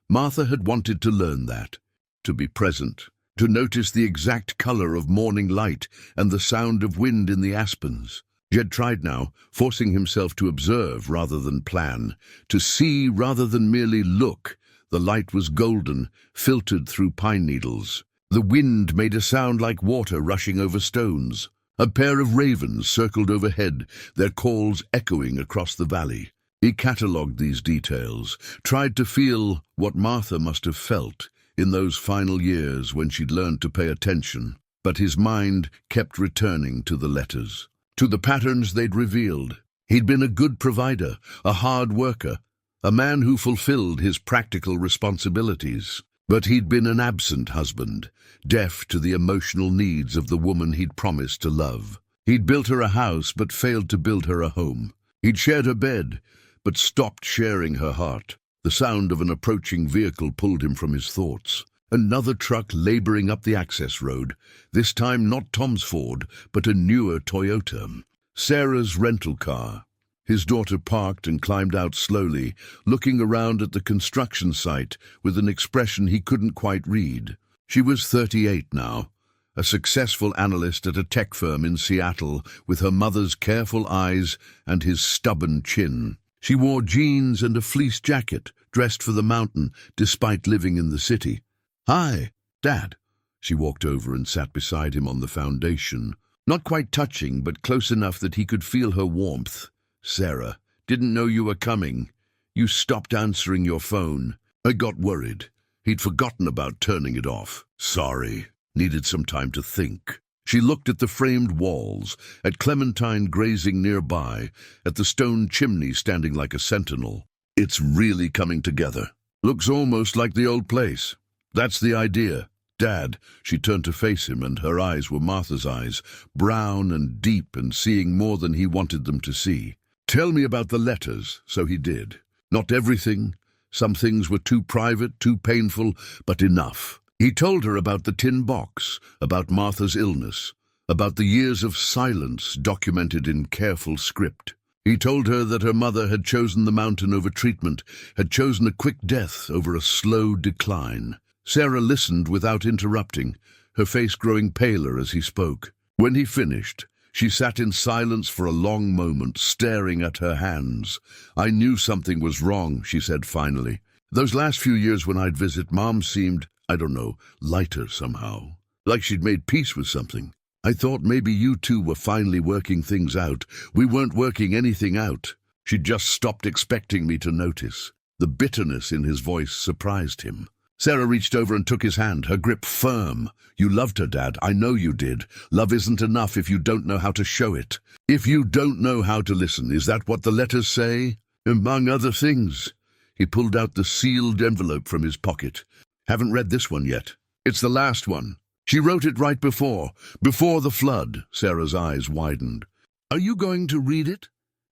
Martha had wanted to learn that, to be present, to notice the exact color of morning light and the sound of wind in the aspens. Jed tried now, forcing himself to observe rather than plan, to see rather than merely look. The light was golden, filtered through pine needles. The wind made a sound like water rushing over stones. A pair of ravens circled overhead, their calls echoing across the valley. He catalogued these details, tried to feel what Martha must have felt in those final years when she'd learned to pay attention, but his mind kept returning to the letters, to the patterns they'd revealed. He'd been a good provider, a hard worker, a man who fulfilled his practical responsibilities. But he'd been an absent husband, deaf to the emotional needs of the woman he'd promised to love. He'd built her a house but failed to build her a home. He'd shared her bed, but stopped sharing her heart. The sound of an approaching vehicle pulled him from his thoughts. Another truck laboring up the access road, this time not Tom's Ford, but a newer Toyota. Sarah's rental car. His daughter parked and climbed out slowly, looking around at the construction site with an expression he couldn't quite read. She was 38 now, a successful analyst at a tech firm in Seattle, with her mother's careful eyes and his stubborn chin. She wore jeans and a fleece jacket, dressed for the mountain, despite living in the city. "Hi, Dad." She walked over and sat beside him on the foundation, not quite touching, but close enough that he could feel her warmth. "Sarah, didn't know you were coming. You stopped answering your phone. I got worried. He'd forgotten about turning it off. Sorry. Needed some time to think." She looked at the framed walls, at Clementine grazing nearby, at the stone chimney standing like a sentinel. "It's really coming together. Looks almost like the old place. That's the idea. Dad." She turned to face him, and her eyes were Martha's eyes, brown and deep and seeing more than he wanted them to see. "Tell me about the letters." So he did. Not everything. Some things were too private, too painful, but enough. He told her about the tin box, about Martha's illness, about the years of silence documented in careful script. He told her that her mother had chosen the mountain over treatment, had chosen a quick death over a slow decline. Sarah listened without interrupting, her face growing paler as he spoke. When he finished, she sat in silence for a long moment, staring at her hands. "I knew something was wrong," she said finally. Those last few years when I'd visit, Mom seemed, I don't know, lighter somehow. Like she'd made peace with something. I thought maybe you two were finally working things out. We weren't working anything out. She'd just stopped expecting me to notice. The bitterness in his voice surprised him. Sarah reached over and took his hand, her grip firm. You loved her, Dad. I know you did. Love isn't enough if you don't know how to show it. If you don't know how to listen, is that what the letters say? Among other things. He pulled out the sealed envelope from his pocket. Haven't read this one yet. It's the last one. She wrote it right before the flood. Sarah's eyes widened. Are you going to read it?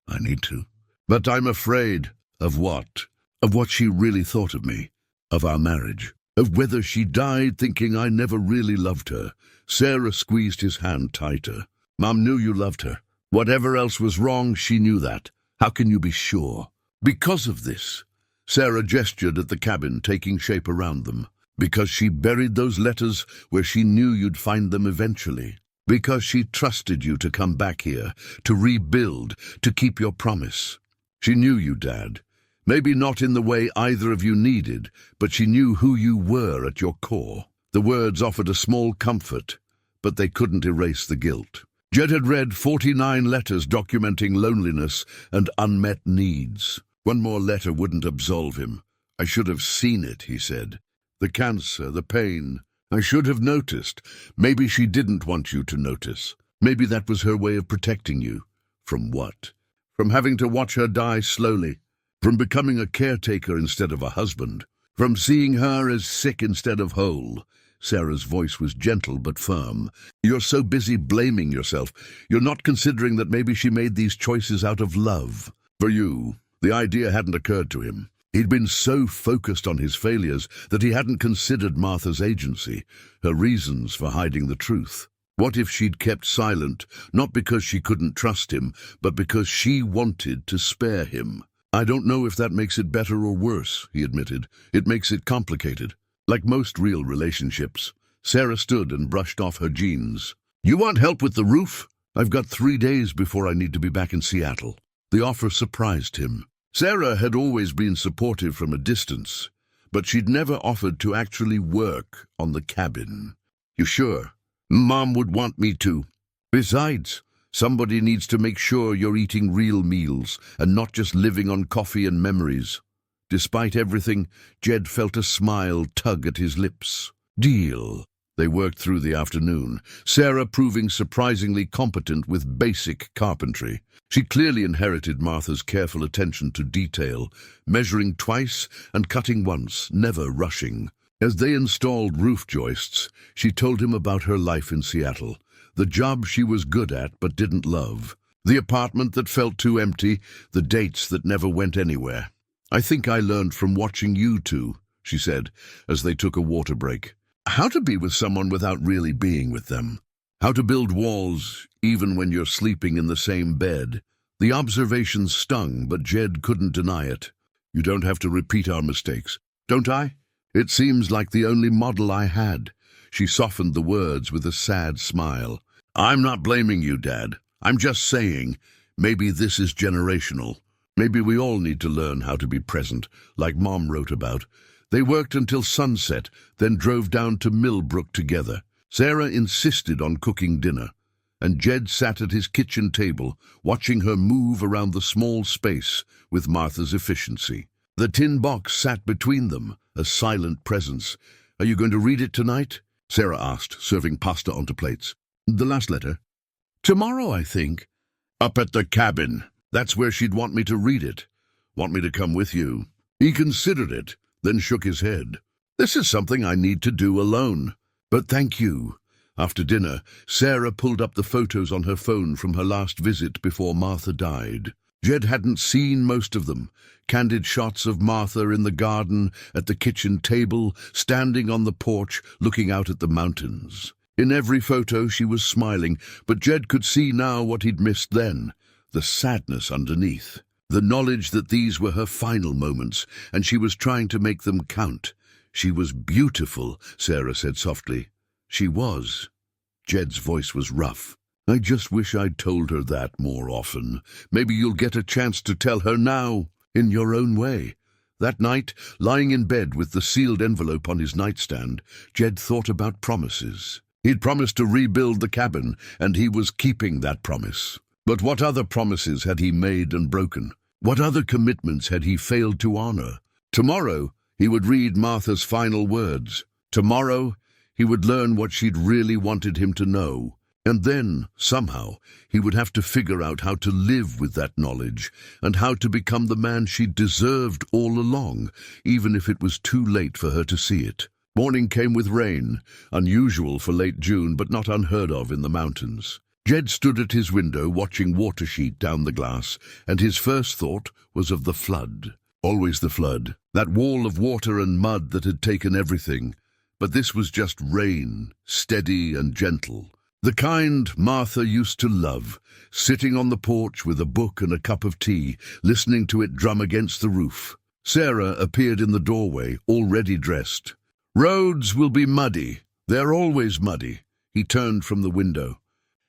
I need to. But I'm afraid. Of what? Of what she really thought of me. Of our marriage. Of whether she died thinking I never really loved her. Sarah squeezed his hand tighter. Mom knew you loved her. Whatever else was wrong, she knew that. How can you be sure? Because of this. Sarah gestured at the cabin, taking shape around them. Because she buried those letters where she knew you'd find them eventually. Because she trusted you to come back here, to rebuild, to keep your promise. She knew you, Dad. Maybe not in the way either of you needed, but she knew who you were at your core. The words offered a small comfort, but they couldn't erase the guilt. Jed had read 49 letters documenting loneliness and unmet needs. One more letter wouldn't absolve him. I should have seen it, he said. The cancer, the pain. I should have noticed. Maybe she didn't want you to notice. Maybe that was her way of protecting you. From what? From having to watch her die slowly. From becoming a caretaker instead of a husband. From seeing her as sick instead of whole. Sarah's voice was gentle but firm. You're so busy blaming yourself. You're not considering that maybe she made these choices out of love. For you, the idea hadn't occurred to him. He'd been so focused on his failures that he hadn't considered Martha's agency, her reasons for hiding the truth. What if she'd kept silent, not because she couldn't trust him, but because she wanted to spare him? I don't know if that makes it better or worse, he admitted. It makes it complicated. Like most real relationships. Sarah stood and brushed off her jeans. You want help with the roof? I've got 3 days before I need to be back in Seattle. The offer surprised him. Sarah had always been supportive from a distance, but she'd never offered to actually work on the cabin. You sure? Mom would want me to. Besides, somebody needs to make sure you're eating real meals and not just living on coffee and memories. Despite everything, Jed felt a smile tug at his lips. Deal. They worked through the afternoon, Sarah proving surprisingly competent with basic carpentry. She clearly inherited Martha's careful attention to detail, measuring twice and cutting once, never rushing. As they installed roof joists, she told him about her life in Seattle, the job she was good at but didn't love, the apartment that felt too empty, the dates that never went anywhere. I think I learned from watching you two, she said, as they took a water break. How to be with someone without really being with them. How to build walls even when you're sleeping in the same bed. The observation stung, but Jed couldn't deny it. You don't have to repeat our mistakes, don't I? It seems like the only model I had. She softened the words with a sad smile. I'm not blaming you, Dad. I'm just saying, maybe this is generational. Maybe we all need to learn how to be present, like Mom wrote about. They worked until sunset, then drove down to Millbrook together. Sarah insisted on cooking dinner, and Jed sat at his kitchen table, watching her move around the small space with Martha's efficiency. The tin box sat between them, a silent presence. Are you going to read it tonight? Sarah asked, serving pasta onto plates. The last letter? Tomorrow, I think. Up at the cabin. That's where she'd want me to read it. Want me to come with you? He considered it, then shook his head. This is something I need to do alone. But thank you. After dinner, Sarah pulled up the photos on her phone from her last visit before Martha died. Jed hadn't seen most of them. Candid shots of Martha in the garden, at the kitchen table, standing on the porch, looking out at the mountains. In every photo she was smiling, but Jed could see now what he'd missed then. The sadness underneath. The knowledge that these were her final moments, and she was trying to make them count. She was beautiful, Sarah said softly. She was. Jed's voice was rough. I just wish I'd told her that more often. Maybe you'll get a chance to tell her now, in your own way. That night, lying in bed with the sealed envelope on his nightstand, Jed thought about promises. He'd promised to rebuild the cabin, and he was keeping that promise. But what other promises had he made and broken? What other commitments had he failed to honor? Tomorrow, he would read Martha's final words. Tomorrow, he would learn what she'd really wanted him to know. And then, somehow, he would have to figure out how to live with that knowledge and how to become the man she deserved all along, even if it was too late for her to see it. Morning came with rain, unusual for late June but not unheard of in the mountains. Jed stood at his window watching water sheet down the glass, and his first thought was of the flood. Always the flood, that wall of water and mud that had taken everything. But this was just rain, steady and gentle. The kind Martha used to love, sitting on the porch with a book and a cup of tea, listening to it drum against the roof. Sarah appeared in the doorway, already dressed. "Roads will be muddy. They're always muddy." He turned from the window.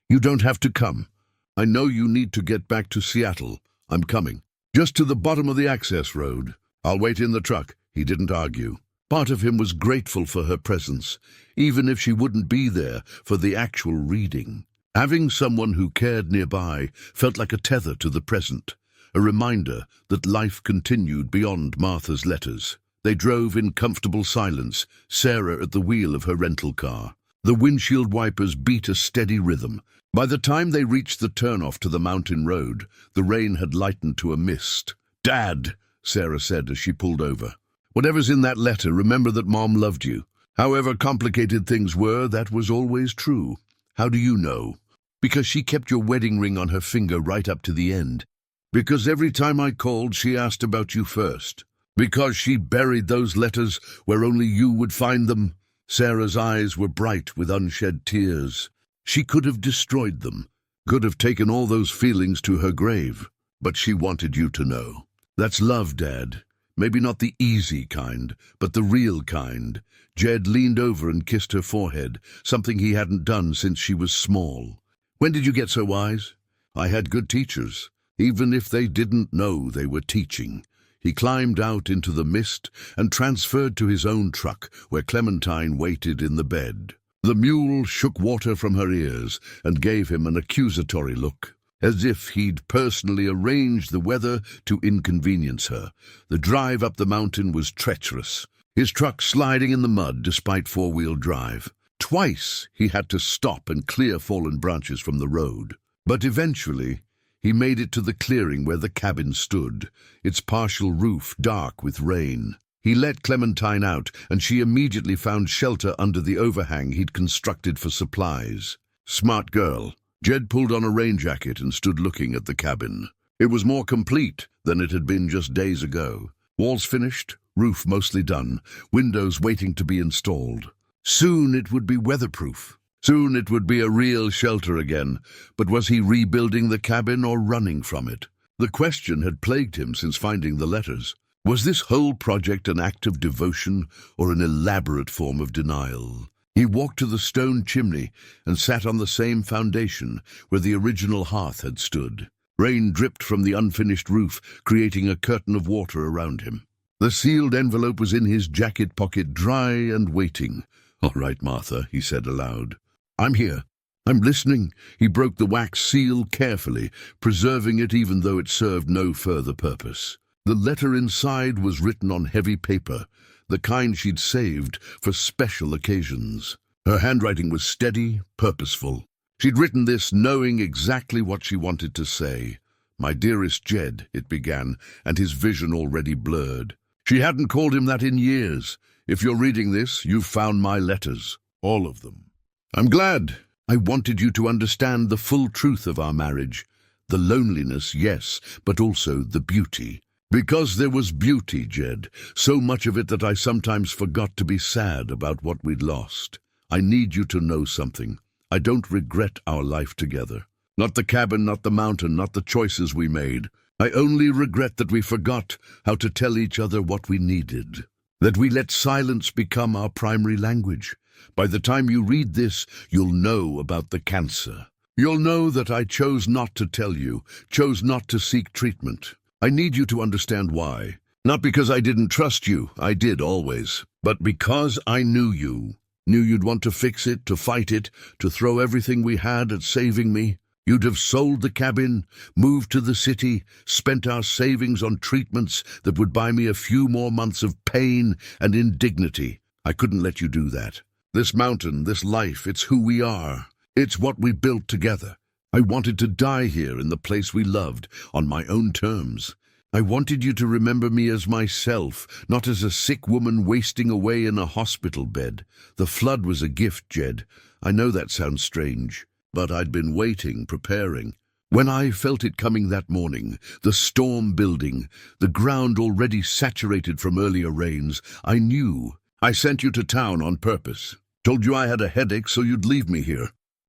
"You don't have to come. I know you need to get back to Seattle. I'm coming. Just to the bottom of the access road. I'll wait in the truck." He didn't argue. Part of him was grateful for her presence, even if she wouldn't be there for the actual reading. Having someone who cared nearby felt like a tether to the present, a reminder that life continued beyond Martha's letters. They drove in comfortable silence, Sarah at the wheel of her rental car. The windshield wipers beat a steady rhythm. By the time they reached the turnoff to the mountain road, the rain had lightened to a mist. "Dad," Sarah said as she pulled over. "Whatever's in that letter, remember that Mom loved you. However complicated things were, that was always true." "How do you know?" "Because she kept your wedding ring on her finger right up to the end. Because every time I called, she asked about you first. Because she buried those letters where only you would find them." Sarah's eyes were bright with unshed tears. She could have destroyed them, could have taken all those feelings to her grave. But she wanted you to know. That's love, Dad. Maybe not the easy kind, but the real kind. Jed leaned over and kissed her forehead, something he hadn't done since she was small. "When did you get so wise?" "I had good teachers, even if they didn't know they were teaching." He climbed out into the mist and transferred to his own truck, where Clementine waited in the bed. The mule shook water from her ears and gave him an accusatory look, as if he'd personally arranged the weather to inconvenience her. The drive up the mountain was treacherous, his truck sliding in the mud despite four-wheel drive. Twice he had to stop and clear fallen branches from the road. But eventually he made it to the clearing where the cabin stood, its partial roof dark with rain. He let Clementine out, and she immediately found shelter under the overhang he'd constructed for supplies. Smart girl. Jed pulled on a rain jacket and stood looking at the cabin. It was more complete than it had been just days ago. Walls finished, roof mostly done, windows waiting to be installed. Soon it would be weatherproof. Soon it would be a real shelter again. But was he rebuilding the cabin or running from it? The question had plagued him since finding the letters. Was this whole project an act of devotion or an elaborate form of denial? He walked to the stone chimney and sat on the same foundation where the original hearth had stood. Rain dripped from the unfinished roof, creating a curtain of water around him. The sealed envelope was in his jacket pocket, dry and waiting. "All right, Martha," he said aloud. "I'm here. I'm listening." He broke the wax seal carefully, preserving it even though it served no further purpose. The letter inside was written on heavy paper, the kind she'd saved for special occasions. Her handwriting was steady, purposeful. She'd written this knowing exactly what she wanted to say. "My dearest Jed," it began, and his vision already blurred. She hadn't called him that in years. "If you're reading this, you've found my letters. All of them. I'm glad. I wanted you to understand the full truth of our marriage. The loneliness, yes, but also the beauty. Because there was beauty, Jed, so much of it that I sometimes forgot to be sad about what we'd lost. I need you to know something. I don't regret our life together. Not the cabin, not the mountain, not the choices we made. I only regret that we forgot how to tell each other what we needed. That we let silence become our primary language. By the time you read this, you'll know about the cancer. You'll know that I chose not to tell you, chose not to seek treatment. I need you to understand why. Not because I didn't trust you, I did always, but because I knew you. Knew you'd want to fix it, to fight it, to throw everything we had at saving me. You'd have sold the cabin, moved to the city, spent our savings on treatments that would buy me a few more months of pain and indignity. I couldn't let you do that. This mountain, this life, it's who we are. It's what we built together. I wanted to die here in the place we loved, on my own terms. I wanted you to remember me as myself, not as a sick woman wasting away in a hospital bed. The flood was a gift, Jed. I know that sounds strange, but I'd been waiting, preparing. When I felt it coming that morning, the storm building, the ground already saturated from earlier rains, I knew. I sent you to town on purpose. Told you I had a headache so you'd leave me here.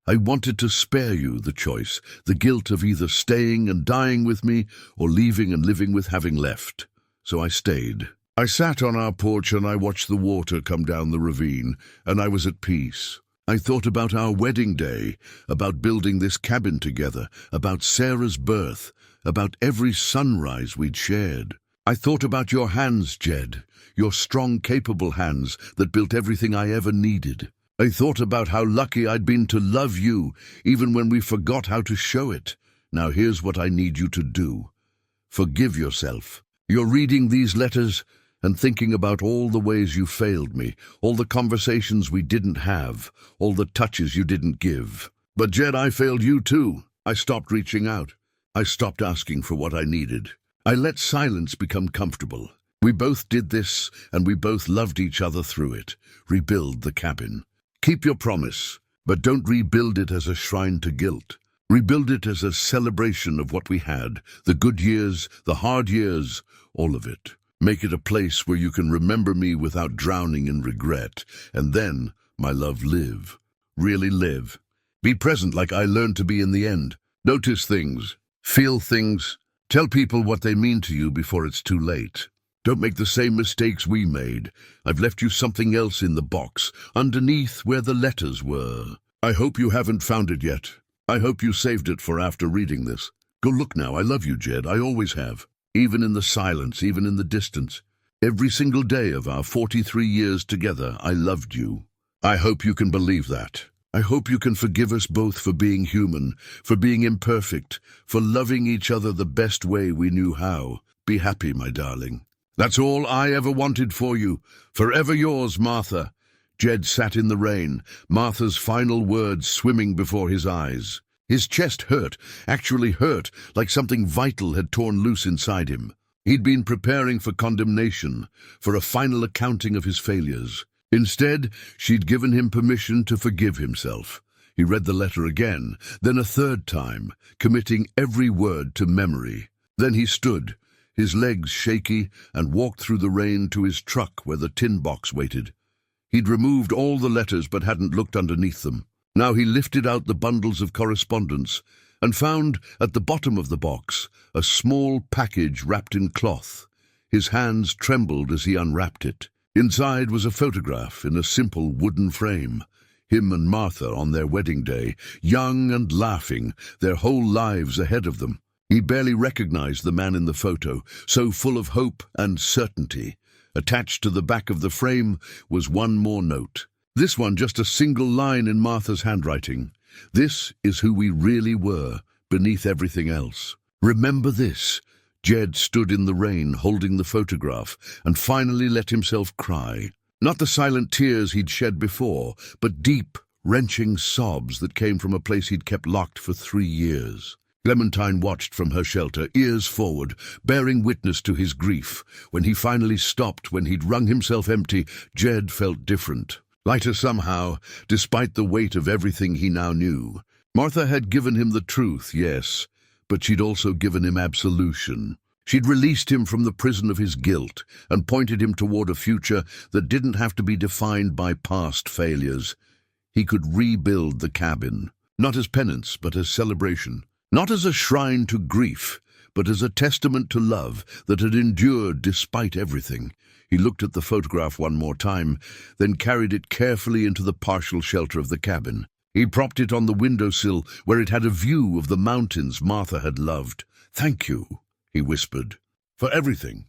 I wanted to spare you the choice, the guilt of either staying and dying with me or leaving and living with having left. So I stayed. I sat on our porch and I watched the water come down the ravine, and I was at peace. I thought about our wedding day, about building this cabin together, about Sarah's birth, about every sunrise we'd shared. I thought about your hands, Jed, your strong, capable hands that built everything I ever needed. I thought about how lucky I'd been to love you, even when we forgot how to show it. Now here's what I need you to do. Forgive yourself. You're reading these letters and thinking about all the ways you failed me, all the conversations we didn't have, all the touches you didn't give. But Jed, I failed you too. I stopped reaching out. I stopped asking for what I needed. I let silence become comfortable. We both did this, and we both loved each other through it. Rebuild the cabin. Keep your promise, but don't rebuild it as a shrine to guilt. Rebuild it as a celebration of what we had, the good years, the hard years, all of it. Make it a place where you can remember me without drowning in regret. And then, my love, live. Really live. Be present like I learned to be in the end. Notice things. Feel things. Tell people what they mean to you before it's too late. Don't make the same mistakes we made. I've left you something else in the box, underneath where the letters were. I hope you haven't found it yet. I hope you saved it for after reading this. Go look now. I love you, Jed. I always have. Even in the silence, even in the distance. Every single day of our 43 years together, I loved you. I hope you can believe that. I hope you can forgive us both for being human, for being imperfect, for loving each other the best way we knew how. Be happy, my darling. That's all I ever wanted for you. Forever yours, Martha. Jed sat in the rain, Martha's final words swimming before his eyes. His chest hurt, actually hurt, like something vital had torn loose inside him. He'd been preparing for condemnation, for a final accounting of his failures. Instead, she'd given him permission to forgive himself. He read the letter again, then a third time, committing every word to memory. Then he stood, his legs shaky, and walked through the rain to his truck where the tin box waited. He'd removed all the letters but hadn't looked underneath them. Now he lifted out the bundles of correspondence and found at the bottom of the box a small package wrapped in cloth. His hands trembled as he unwrapped it. Inside was a photograph in a simple wooden frame. Him and Martha on their wedding day, young and laughing, their whole lives ahead of them. He barely recognized the man in the photo, so full of hope and certainty. Attached to the back of the frame was one more note. This one just a single line in Martha's handwriting. This is who we really were, beneath everything else. Remember this. Jed stood in the rain, holding the photograph, and finally let himself cry. Not the silent tears he'd shed before, but deep, wrenching sobs that came from a place he'd kept locked for 3 years. Clementine watched from her shelter, ears forward, bearing witness to his grief. When he finally stopped, when he'd wrung himself empty, Jed felt different. Lighter somehow, despite the weight of everything he now knew. Martha had given him the truth, yes, but she'd also given him absolution. She'd released him from the prison of his guilt and pointed him toward a future that didn't have to be defined by past failures. He could rebuild the cabin, not as penance, but as celebration. Not as a shrine to grief, but as a testament to love that had endured despite everything. He looked at the photograph one more time, then carried it carefully into the partial shelter of the cabin. He propped it on the windowsill where it had a view of the mountains Martha had loved. "Thank you," he whispered, "for everything.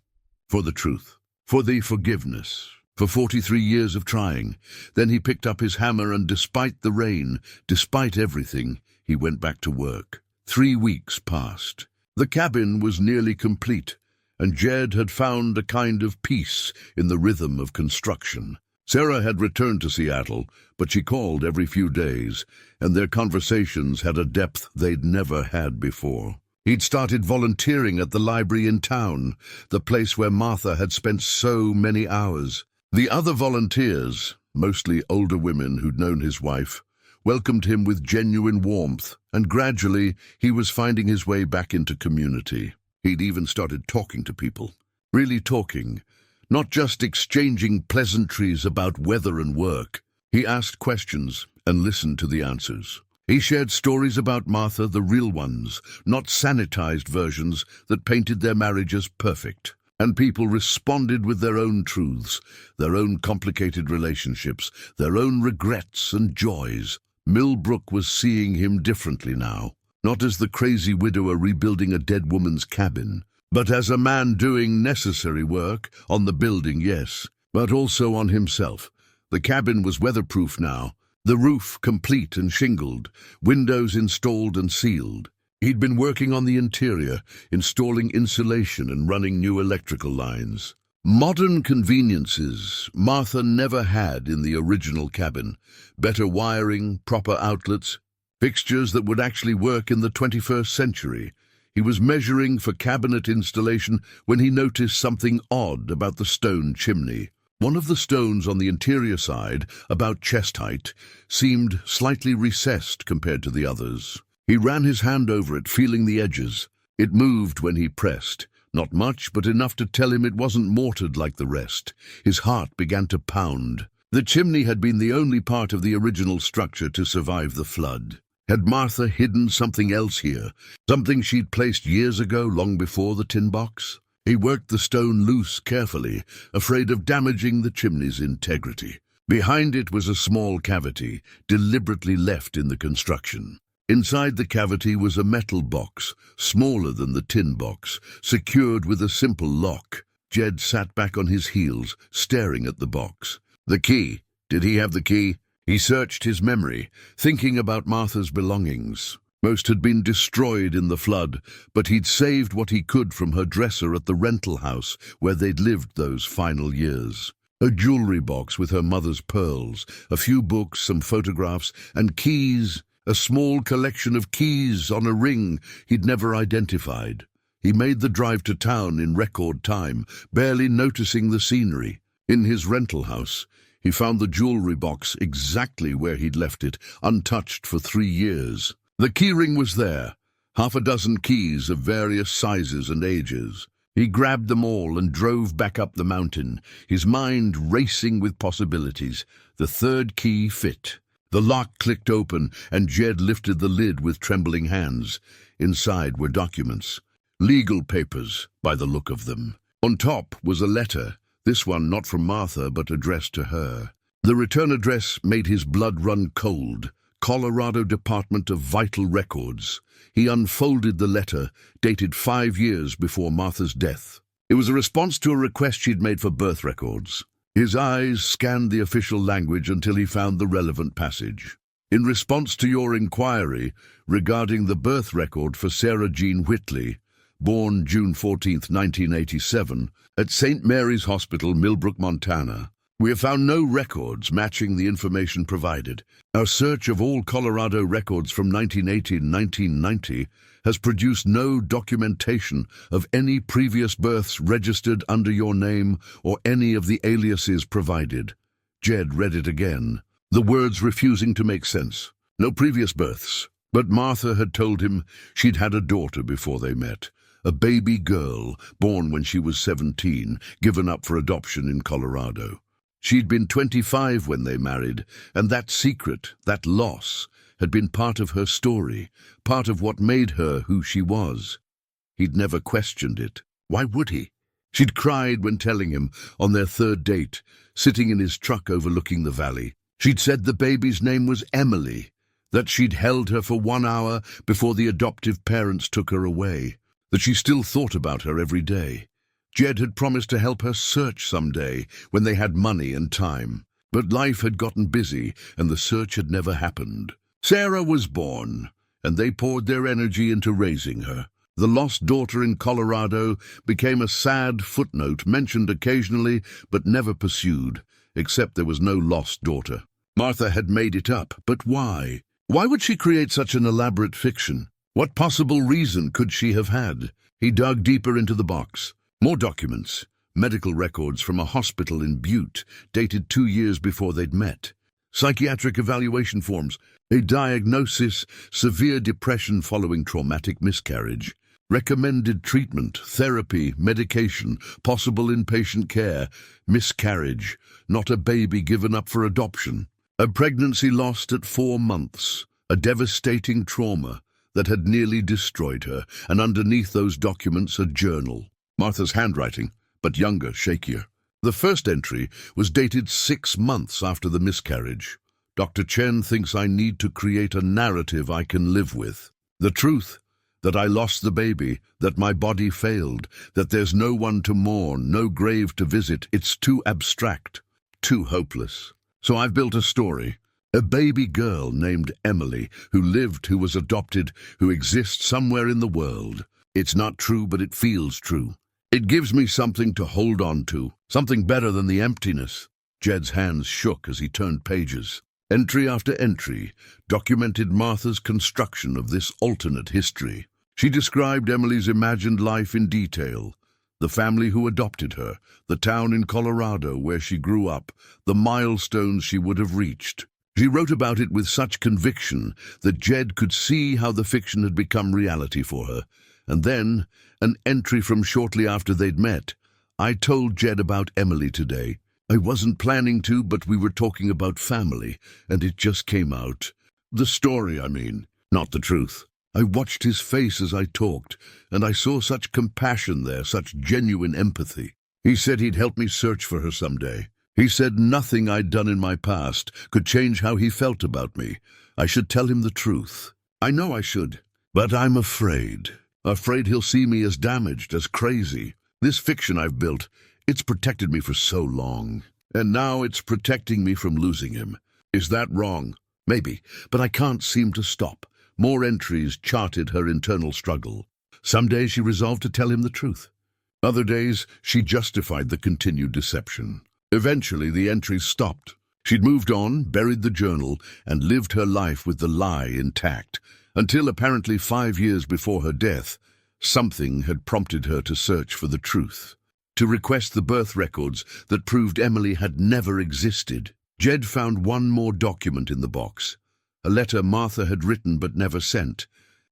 For the truth, for the forgiveness, for 43 years of trying. Then he picked up his hammer and despite the rain, despite everything, he went back to work. 3 weeks passed. The cabin was nearly complete, and Jed had found a kind of peace in the rhythm of construction. Sarah had returned to Seattle, but she called every few days, and their conversations had a depth they'd never had before. He'd started volunteering at the library in town, the place where Martha had spent so many hours. The other volunteers, mostly older women who'd known his wife, welcomed him with genuine warmth, and gradually he was finding his way back into community. He'd even started talking to people. Really talking, not just exchanging pleasantries about weather and work. He asked questions and listened to the answers. He shared stories about Martha, the real ones, not sanitized versions that painted their marriage as perfect. And people responded with their own truths, their own complicated relationships, their own regrets and joys. Millbrook was seeing him differently now, not as the crazy widower rebuilding a dead woman's cabin, but as a man doing necessary work on the building, yes, but also on himself. The cabin was weatherproof now, the roof complete and shingled, windows installed and sealed. He'd been working on the interior, installing insulation and running new electrical lines. Modern conveniences Martha never had in the original cabin. Better wiring, proper outlets, fixtures that would actually work in the 21st century. He was measuring for cabinet installation when he noticed something odd about the stone chimney. One of the stones on the interior side, about chest height, seemed slightly recessed compared to the others. He ran his hand over it, feeling the edges. It moved when he pressed. Not much, but enough to tell him it wasn't mortared like the rest. His heart began to pound. The chimney had been the only part of the original structure to survive the flood. Had Martha hidden something else here? Something she'd placed years ago, long before the tin box? He worked the stone loose carefully, afraid of damaging the chimney's integrity. Behind it was a small cavity, deliberately left in the construction. Inside the cavity was a metal box, smaller than the tin box, secured with a simple lock. Jed sat back on his heels, staring at the box. The key. Did he have the key? He searched his memory, thinking about Martha's belongings. Most had been destroyed in the flood, but he'd saved what he could from her dresser at the rental house where they'd lived those final years. A jewelry box with her mother's pearls, a few books, some photographs, and keys. A small collection of keys on a ring he'd never identified. He made the drive to town in record time, barely noticing the scenery. In his rental house, he found the jewelry box exactly where he'd left it, untouched for 3 years. The keyring was there, 6 keys of various sizes and ages. He grabbed them all and drove back up the mountain, his mind racing with possibilities. The 3rd key fit. The lock clicked open, and Jed lifted the lid with trembling hands. Inside were documents. Legal papers, by the look of them. On top was a letter, this one not from Martha, but addressed to her. The return address made his blood run cold. Colorado Department of Vital Records. He unfolded the letter, dated 5 years before Martha's death. It was a response to a request she'd made for birth records. His eyes scanned the official language until he found the relevant passage. In response to your inquiry regarding the birth record for Sarah Jean Whitley, born June 14, 1987, at St. Mary's Hospital, Millbrook, Montana, we have found no records matching the information provided. Our search of all Colorado records from 1980 and 1990 has produced no documentation of any previous births registered under your name or any of the aliases provided. Jed read it again, the words refusing to make sense. No previous births. But Martha had told him she'd had a daughter before they met, a baby girl born when she was 17, given up for adoption in Colorado. She'd been 25 when they married, and that secret, that loss, had been part of her story, part of what made her who she was. He'd never questioned it. Why would he? She'd cried when telling him, on their 3rd date, sitting in his truck overlooking the valley. She'd said the baby's name was Emily, that she'd held her for 1 hour before the adoptive parents took her away, that she still thought about her every day. Jed had promised to help her search someday when they had money and time. But life had gotten busy and the search had never happened. Sarah was born, and they poured their energy into raising her. The lost daughter in Colorado became a sad footnote mentioned occasionally but never pursued, except there was no lost daughter. Martha had made it up, but why? Why would she create such an elaborate fiction? What possible reason could she have had? He dug deeper into the box. More documents, medical records from a hospital in Butte, dated 2 years before they'd met. Psychiatric evaluation forms, a diagnosis, severe depression following traumatic miscarriage. Recommended treatment, therapy, medication, possible inpatient care, miscarriage, not a baby given up for adoption. A pregnancy lost at 4 months, a devastating trauma that had nearly destroyed her, and underneath those documents a journal. Martha's handwriting, but younger, shakier. The first entry was dated 6 months after the miscarriage. Dr. Chen thinks I need to create a narrative I can live with. The truth, that I lost the baby, that my body failed, that there's no one to mourn, no grave to visit. It's too abstract, too hopeless. So I've built a story. A baby girl named Emily, who lived, who was adopted, who exists somewhere in the world. It's not true, but it feels true. It gives me something to hold on to, something better than the emptiness. Jed's hands shook as he turned pages. Entry after entry documented Martha's construction of this alternate history. She described Emily's imagined life in detail. The family who adopted her, the town in Colorado where she grew up, the milestones she would have reached. She wrote about it with such conviction that Jed could see how the fiction had become reality for her. And then, an entry from shortly after they'd met. I told Jed about Emily today. I wasn't planning to, but we were talking about family, and it just came out. The story, I mean, not the truth. I watched his face as I talked, and I saw such compassion there, such genuine empathy. He said he'd help me search for her someday. He said nothing I'd done in my past could change how he felt about me. I should tell him the truth. I know I should, but I'm afraid. Afraid he'll see me as damaged, as crazy. This fiction I've built, it's protected me for so long, and now it's protecting me from losing him. Is that wrong? Maybe, but I can't seem to stop. More entries charted her internal struggle. Some days she resolved to tell him the truth. Other days she justified the continued deception. Eventually the entries stopped. She'd moved on, buried the journal, and lived her life with the lie intact, until apparently 5 years before her death, something had prompted her to search for the truth. To request the birth records that proved Emily had never existed. Jed found one more document in the box, a letter Martha had written but never sent,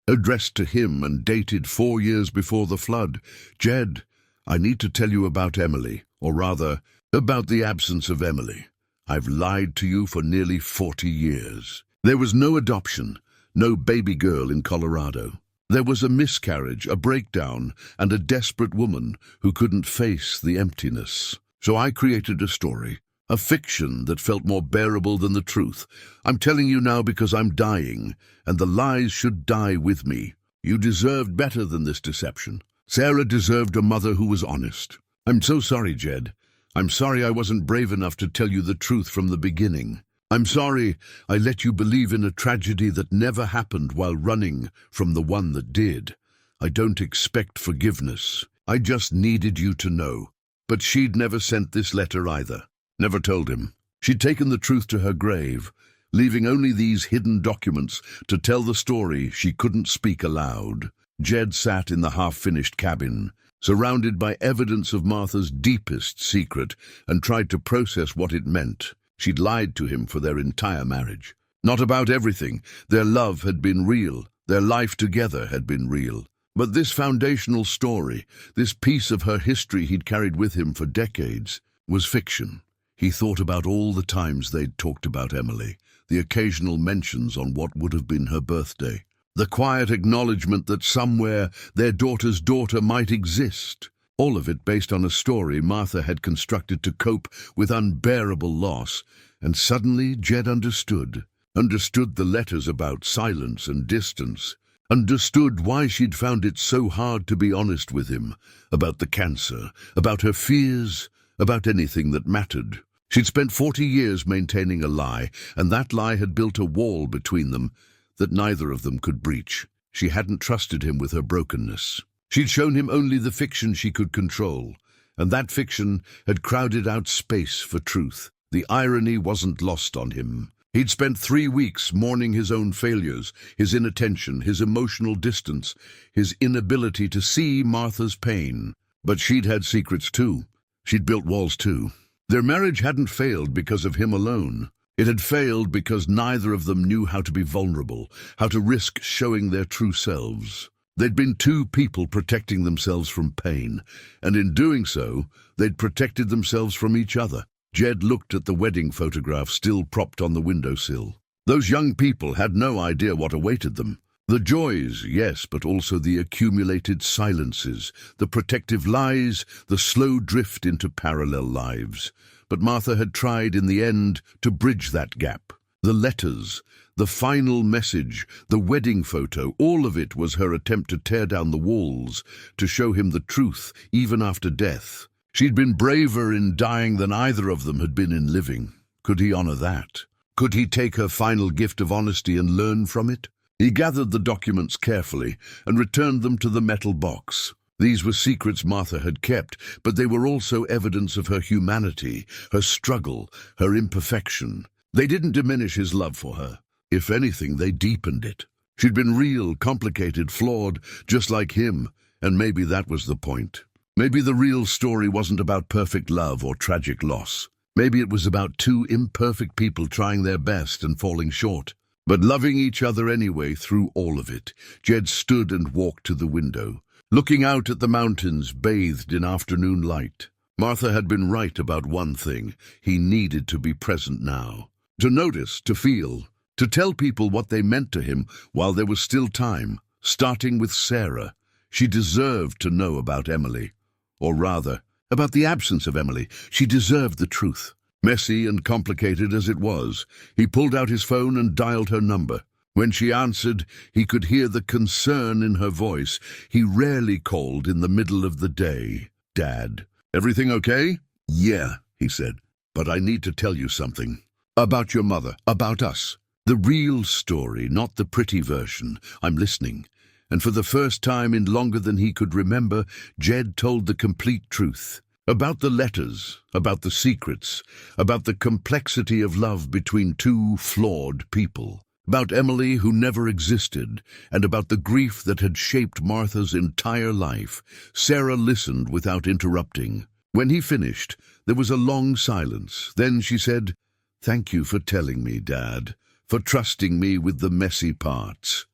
addressed to him and dated 4 years before the flood. Jed, I need to tell you about Emily, or rather, about the absence of Emily. I've lied to you for nearly 40 years. There was no adoption, no baby girl in Colorado. There was a miscarriage, a breakdown, and a desperate woman who couldn't face the emptiness. So I created a story, a fiction that felt more bearable than the truth. I'm telling you now because I'm dying, and the lies should die with me. You deserved better than this deception. Sarah deserved a mother who was honest. I'm so sorry, Jed. I'm sorry I wasn't brave enough to tell you the truth from the beginning. I'm sorry I let you believe in a tragedy that never happened while running from the one that did. I don't expect forgiveness. I just needed you to know. But she'd never sent this letter either. Never told him. She'd taken the truth to her grave, leaving only these hidden documents to tell the story she couldn't speak aloud. Jed sat in the half-finished cabin, surrounded by evidence of Martha's deepest secret, and tried to process what it meant. She'd lied to him for their entire marriage. Not about everything. Their love had been real. Their life together had been real. But this foundational story, this piece of her history he'd carried with him for decades, was fiction. He thought about all the times they'd talked about Emily, the occasional mentions on what would have been her birthday, the quiet acknowledgement that somewhere their daughter's daughter might exist. All of it based on a story Martha had constructed to cope with unbearable loss. And suddenly Jed understood the letters about silence and distance, understood why she'd found it so hard to be honest with him about the cancer, about her fears, about anything that mattered. She'd spent 40 years maintaining a lie, and that lie had built a wall between them that neither of them could breach. She hadn't trusted him with her brokenness. She'd shown him only the fiction she could control, and that fiction had crowded out space for truth. The irony wasn't lost on him. He'd spent 3 weeks mourning his own failures, his inattention, his emotional distance, his inability to see Martha's pain. But she'd had secrets too. She'd built walls too. Their marriage hadn't failed because of him alone. It had failed because neither of them knew how to be vulnerable, how to risk showing their true selves. They'd been two people protecting themselves from pain, and in doing so, they'd protected themselves from each other. Jed looked at the wedding photograph still propped on the windowsill. Those young people had no idea what awaited them. The joys, yes, but also the accumulated silences, the protective lies, the slow drift into parallel lives. But Martha had tried in the end to bridge that gap. The letters, the final message, the wedding photo, all of it was her attempt to tear down the walls, to show him the truth, even after death. She'd been braver in dying than either of them had been in living. Could he honor that? Could he take her final gift of honesty and learn from it? He gathered the documents carefully and returned them to the metal box. These were secrets Martha had kept, but they were also evidence of her humanity, her struggle, her imperfection. They didn't diminish his love for her. If anything, they deepened it. She'd been real, complicated, flawed, just like him, and maybe that was the point. Maybe the real story wasn't about perfect love or tragic loss. Maybe it was about two imperfect people trying their best and falling short, but loving each other anyway through all of it. Jed stood and walked to the window, looking out at the mountains bathed in afternoon light. Martha had been right about one thing. He needed to be present now. To notice, to feel, to tell people what they meant to him while there was still time, starting with Sarah. She deserved to know about Emily. Or rather, about the absence of Emily. She deserved the truth. Messy and complicated as it was, he pulled out his phone and dialed her number. When she answered, he could hear the concern in her voice. He rarely called in the middle of the day. "Dad, everything okay?" "Yeah," he said, "but I need to tell you something. About your mother, about us. The real story, not the pretty version. I'm listening." And for the first time in longer than he could remember, Jed told the complete truth. About the letters, about the secrets, about the complexity of love between two flawed people. About Emily, who never existed, and about the grief that had shaped Martha's entire life. Sarah listened without interrupting. When he finished, there was a long silence. Then she said, "Thank you for telling me, Dad, for trusting me with the messy parts.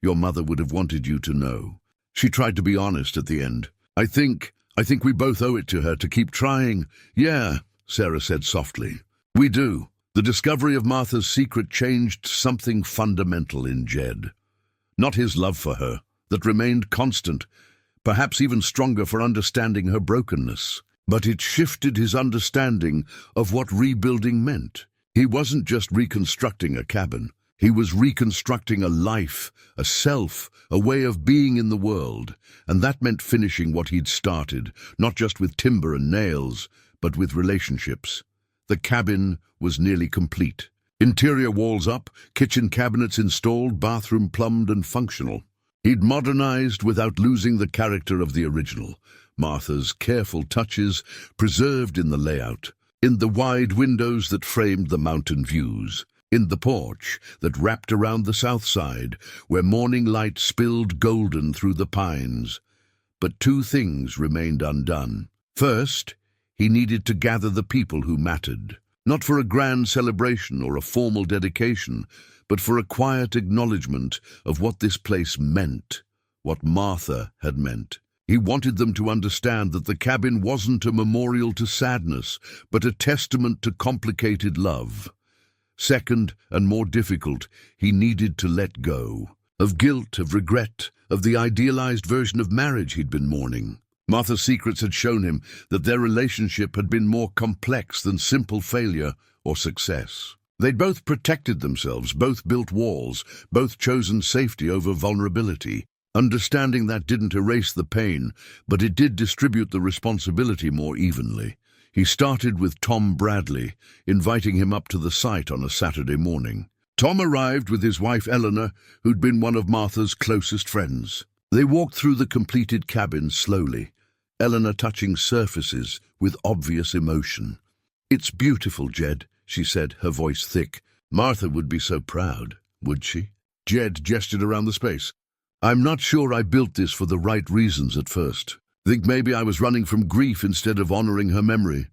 Your mother would have wanted you to know." She tried to be honest at the end. I think we both owe it to her to keep trying." "Yeah," Sarah said softly. "We do." The discovery of Martha's secret changed something fundamental in Jed. Not his love for her, that remained constant, perhaps even stronger for understanding her brokenness, but it shifted his understanding of what rebuilding meant. He wasn't just reconstructing a cabin. He was reconstructing a life, a self, a way of being in the world, and that meant finishing what he'd started, not just with timber and nails, but with relationships. The cabin was nearly complete. Interior walls up, kitchen cabinets installed, bathroom plumbed and functional. He'd modernized without losing the character of the original. Martha's careful touches preserved in the layout, in the wide windows that framed the mountain views, in the porch that wrapped around the south side, where morning light spilled golden through the pines. But two things remained undone. First, he needed to gather the people who mattered, not for a grand celebration or a formal dedication, but for a quiet acknowledgement of what this place meant, what Martha had meant. He wanted them to understand that the cabin wasn't a memorial to sadness, but a testament to complicated love. Second, and more difficult, he needed to let go. Of guilt, of regret, of the idealized version of marriage he'd been mourning. Martha's secrets had shown him that their relationship had been more complex than simple failure or success. They'd both protected themselves, both built walls, both chosen safety over vulnerability. Understanding that didn't erase the pain, but it did distribute the responsibility more evenly. He started with Tom Bradley, inviting him up to the site on a Saturday morning. Tom arrived with his wife Eleanor, who'd been one of Martha's closest friends. They walked through the completed cabin slowly, Eleanor touching surfaces with obvious emotion. "It's beautiful, Jed," she said, her voice thick. "Martha would be so proud, would she?" Jed gestured around the space. "I'm not sure I built this for the right reasons at first. Think maybe I was running from grief instead of honoring her memory."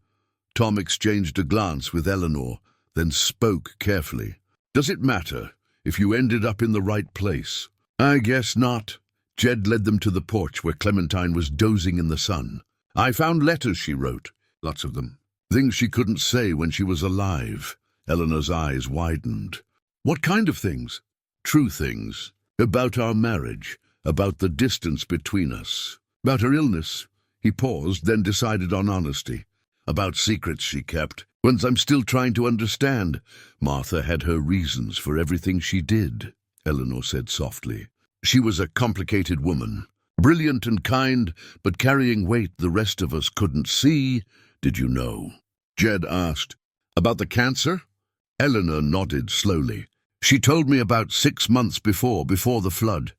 Tom exchanged a glance with Eleanor, then spoke carefully. "Does it matter if you ended up in the right place?" "I guess not." Jed led them to the porch where Clementine was dozing in the sun. "I found letters she wrote, lots of them. Things she couldn't say when she was alive." Eleanor's eyes widened. "What kind of things?" "True things. About our marriage, about the distance between us. About her illness." He paused, then decided on honesty. "About secrets she kept, ones I'm still trying to understand." "Martha had her reasons for everything she did," Eleanor said softly. "She was a complicated woman, brilliant and kind, but carrying weight the rest of us couldn't see. Did you know?" Jed asked. "About the cancer?" Eleanor nodded slowly. "She told me about 6 months before the flood.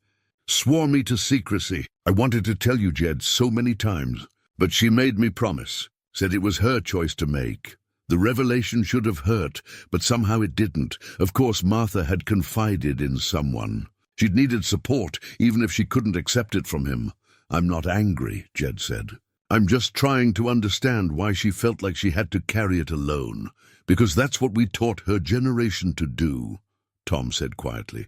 Swore me to secrecy. I wanted to tell you, Jed, so many times, but she made me promise. Said it was her choice to make. The revelation should have hurt, but somehow it didn't. Of course, Martha had confided in someone. She'd needed support, even if she couldn't accept it from him. I'm not angry," Jed said. "I'm just trying to understand why she felt like she had to carry it alone, because that's what we taught her generation to do," Tom said quietly.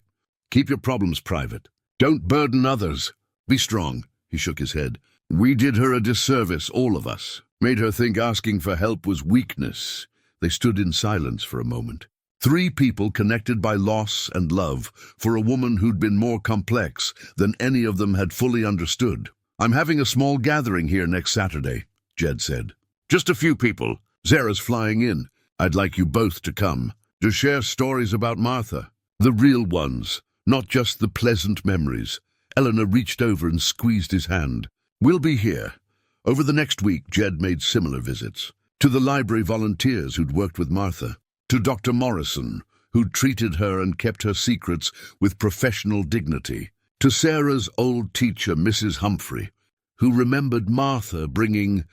"Keep your problems private. Don't burden others. Be strong." He shook his head. "We did her a disservice, all of us. Made her think asking for help was weakness." They stood in silence for a moment. 3 people connected by loss and love for a woman who'd been more complex than any of them had fully understood. "I'm having a small gathering here next Saturday," Jed said. "Just a few people. Zara's flying in. I'd like you both to come, to share stories about Martha. The real ones, not just the pleasant memories." Eleanor reached over and squeezed his hand. "We'll be here." Over the next week, Jed made similar visits. To the library volunteers who'd worked with Martha. To Dr. Morrison, who'd treated her and kept her secrets with professional dignity. To Sarah's old teacher, Mrs. Humphrey, who remembered Martha bringing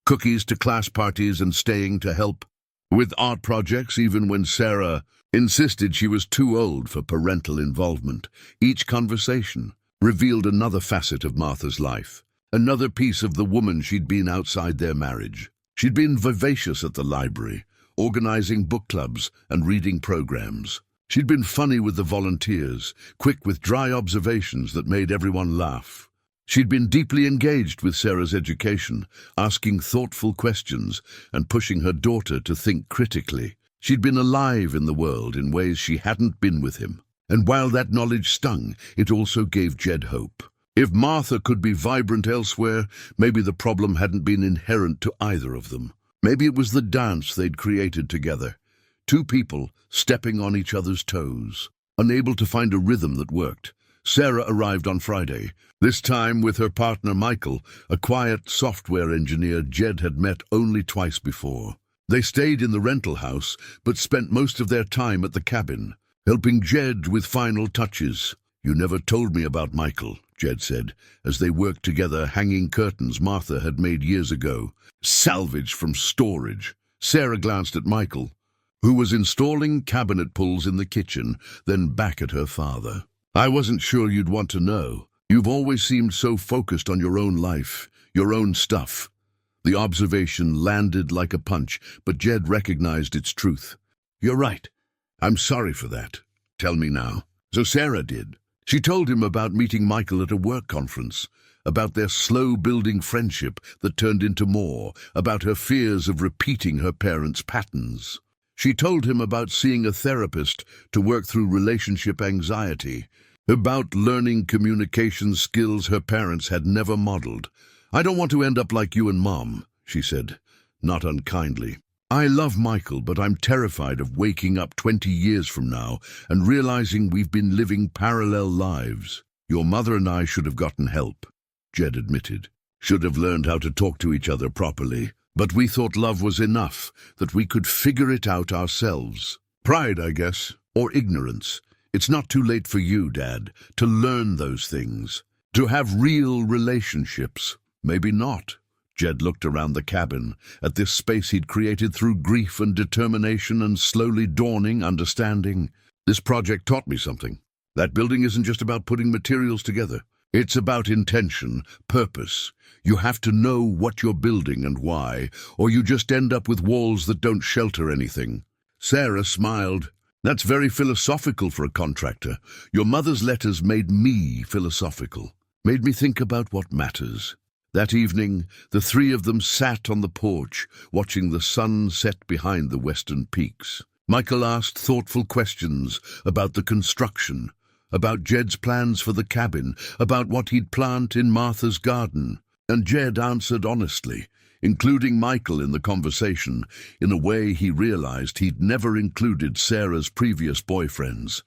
cookies to class parties and staying to help with art projects even when Sarah insisted she was too old for parental involvement. Each conversation revealed another facet of Martha's life, another piece of the woman she'd been outside their marriage. She'd been vivacious at the library, organizing book clubs and reading programs. She'd been funny with the volunteers, quick with dry observations that made everyone laugh. She'd been deeply engaged with Sarah's education, asking thoughtful questions and pushing her daughter to think critically. She'd been alive in the world in ways she hadn't been with him. And while that knowledge stung, it also gave Jed hope. If Martha could be vibrant elsewhere, maybe the problem hadn't been inherent to either of them. Maybe it was the dance they'd created together. 2 people stepping on each other's toes, unable to find a rhythm that worked. Sarah arrived on Friday, this time with her partner Michael, a quiet software engineer Jed had met only twice before. They stayed in the rental house, but spent most of their time at the cabin, helping Jed with final touches. "You never told me about Michael," Jed said, as they worked together hanging curtains Martha had made years ago, salvaged from storage. Sarah glanced at Michael, who was installing cabinet pulls in the kitchen, then back at her father. "I wasn't sure you'd want to know. You've always seemed so focused on your own life, your own stuff." The observation landed like a punch, but Jed recognized its truth. "You're right. I'm sorry for that. Tell me now." So Sarah did. She told him about meeting Michael at a work conference, about their slow-building friendship that turned into more, about her fears of repeating her parents' patterns. She told him about seeing a therapist to work through relationship anxiety, about learning communication skills her parents had never modeled. "I don't want to end up like you and Mom," she said, not unkindly. I love Michael, but I'm terrified of waking up 20 years from now and realizing we've been living parallel lives. Your mother and I should have gotten help, Jed admitted. Should have learned how to talk to each other properly. But we thought love was enough, that we could figure it out ourselves. Pride, I guess, or ignorance. It's not too late for you, Dad, to learn those things. To have real relationships. Maybe not. Jed looked around the cabin, at this space he'd created through grief and determination and slowly dawning understanding. This project taught me something. That building isn't just about putting materials together. It's about intention, purpose. You have to know what you're building and why, or you just end up with walls that don't shelter anything. Sarah smiled. That's very philosophical for a contractor. Your mother's letters made me philosophical, made me think about what matters. That evening, the three of them sat on the porch, watching the sun set behind the western peaks. Michael asked thoughtful questions about the construction, about Jed's plans for the cabin, about what he'd plant in Martha's garden. And Jed answered honestly, including Michael in the conversation, in a way he realized he'd never included Sarah's previous boyfriends.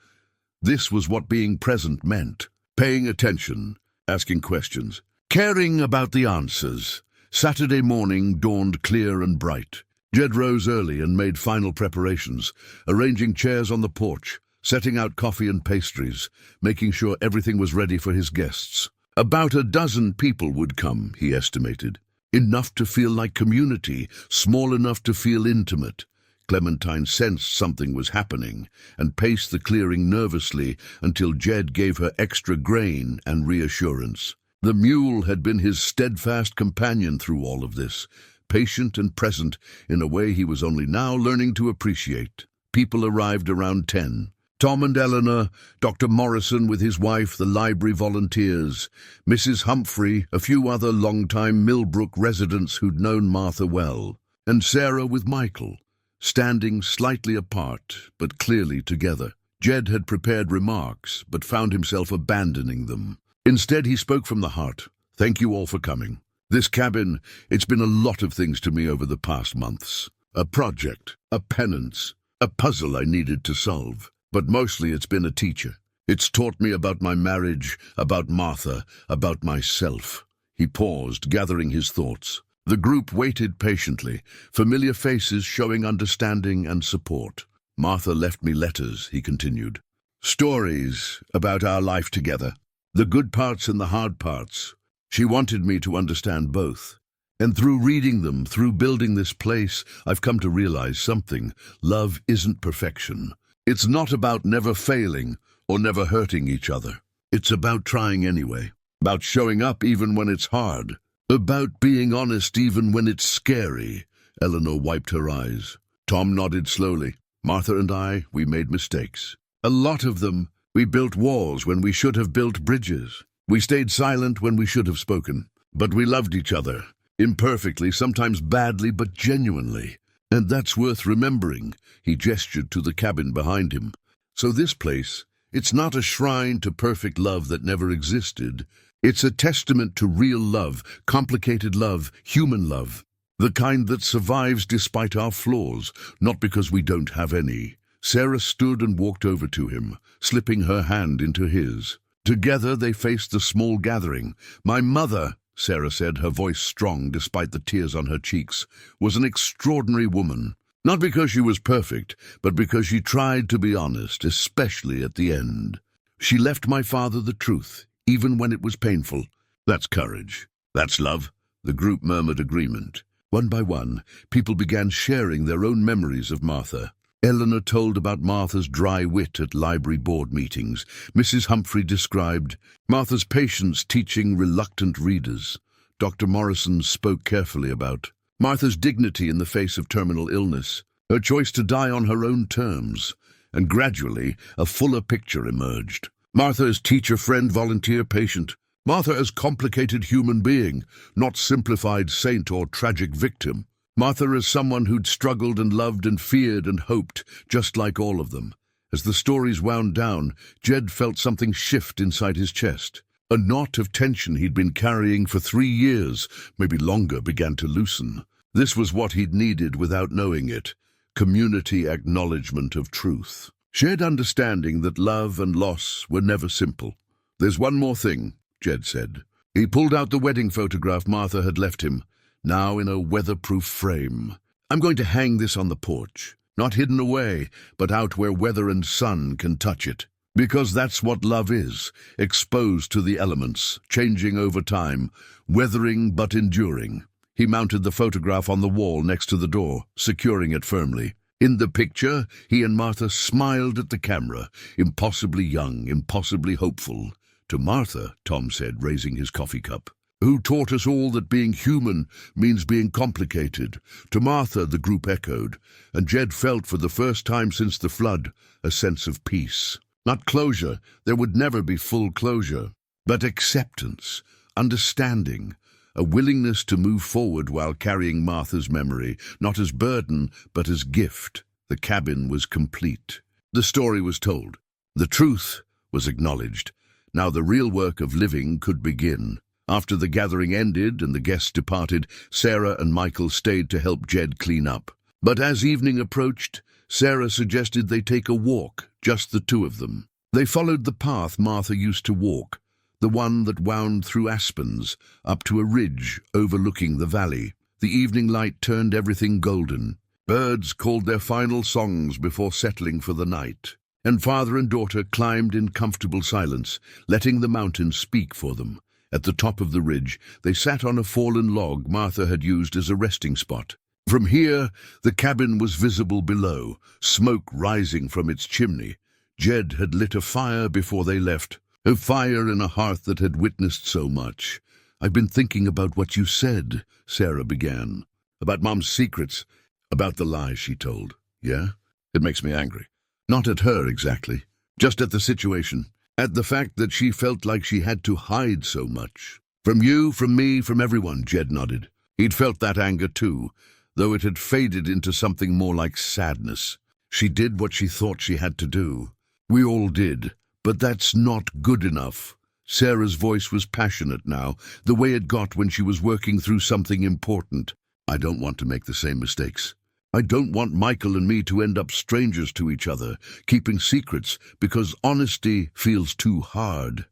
This was what being present meant. Paying attention, asking questions, caring about the answers. Saturday morning dawned clear and bright. Jed rose early and made final preparations, arranging chairs on the porch, setting out coffee and pastries, making sure everything was ready for his guests. About a dozen people would come, he estimated. Enough to feel like community, small enough to feel intimate. Clementine sensed something was happening and paced the clearing nervously until Jed gave her extra grain and reassurance. The mule had been his steadfast companion through all of this, patient and present in a way he was only now learning to appreciate. People arrived around 10. Tom and Eleanor, Dr. Morrison with his wife, the library volunteers, Mrs. Humphrey, a few other long-time Millbrook residents who'd known Martha well, and Sarah with Michael, standing slightly apart but clearly together. Jed had prepared remarks but found himself abandoning them. Instead, he spoke from the heart. Thank you all for coming. This cabin, it's been a lot of things to me over the past months. A project, a penance, a puzzle I needed to solve. But mostly it's been a teacher. It's taught me about my marriage, about Martha, about myself. He paused, gathering his thoughts. The group waited patiently, familiar faces showing understanding and support. Martha left me letters, he continued. Stories about our life together. The good parts and the hard parts. She wanted me to understand both. And through reading them, through building this place, I've come to realize something. Love isn't perfection. It's not about never failing or never hurting each other. It's about trying anyway, about showing up even when it's hard, about being honest even when it's scary. Eleanor wiped her eyes. Tom nodded slowly. Martha and I, we made mistakes. A lot of them. We built walls when we should have built bridges. We stayed silent when we should have spoken. But we loved each other, imperfectly, sometimes badly, but genuinely. And that's worth remembering. He gestured to the cabin behind him. So this place, it's not a shrine to perfect love that never existed. It's a testament to real love, complicated love, human love. The kind that survives despite our flaws, not because we don't have any. Sarah stood and walked over to him, slipping her hand into his. Together they faced the small gathering. My mother, Sarah said, her voice strong despite the tears on her cheeks, was an extraordinary woman. Not because she was perfect, but because she tried to be honest, especially at the end. She left my father the truth, even when it was painful. That's courage. That's love. The group murmured agreement. One by one, people began sharing their own memories of Martha. Eleanor told about Martha's dry wit at library board meetings. Mrs. Humphrey described Martha's patience teaching reluctant readers. Dr. Morrison spoke carefully about Martha's dignity in the face of terminal illness, her choice to die on her own terms, and gradually a fuller picture emerged. Martha as teacher, friend, volunteer, patient. Martha as complicated human being, not simplified saint or tragic victim. Martha as someone who'd struggled and loved and feared and hoped, just like all of them. As the stories wound down, Jed felt something shift inside his chest. A knot of tension he'd been carrying for 3 years, maybe longer, began to loosen. This was what he'd needed without knowing it, community acknowledgement of truth. Shared understanding that love and loss were never simple. "There's one more thing," Jed said. He pulled out the wedding photograph Martha had left him, now in a weatherproof frame. "I'm going to hang this on the porch. Not hidden away, but out where weather and sun can touch it. Because that's what love is, exposed to the elements, changing over time, weathering but enduring." He mounted the photograph on the wall next to the door, securing it firmly. In the picture, he and Martha smiled at the camera, impossibly young, impossibly hopeful. "To Martha," Tom said, raising his coffee cup, "who taught us all that being human means being complicated." "To Martha," the group echoed, and Jed felt for the first time since the flood a sense of peace. Not closure, there would never be full closure, but acceptance, understanding, a willingness to move forward while carrying Martha's memory, not as burden, but as gift. The cabin was complete. The story was told. The truth was acknowledged. Now the real work of living could begin. After the gathering ended and the guests departed, Sarah and Michael stayed to help Jed clean up. But as evening approached, Sarah suggested they take a walk, just the two of them. They followed the path Martha used to walk, the one that wound through aspens, up to a ridge overlooking the valley. The evening light turned everything golden. Birds called their final songs before settling for the night, and father and daughter climbed in comfortable silence, letting the mountains speak for them. At the top of the ridge, they sat on a fallen log Martha had used as a resting spot. From here, the cabin was visible below, smoke rising from its chimney. Jed had lit a fire before they left, a fire in a hearth that had witnessed so much. "I've been thinking about what you said," Sarah began. "About Mom's secrets, about the lies she told." "Yeah? It makes me angry." Not at her exactly, just at the situation, at the fact that she felt like she had to hide so much. "From you, from me, from everyone," Jed nodded. He'd felt that anger too, though it had faded into something more like sadness. She did what she thought she had to do. We all did. But that's not good enough. Sarah's voice was passionate now, the way it got when she was working through something important. "I don't want to make the same mistakes. I don't want Michael and me to end up strangers to each other, keeping secrets because honesty feels too hard."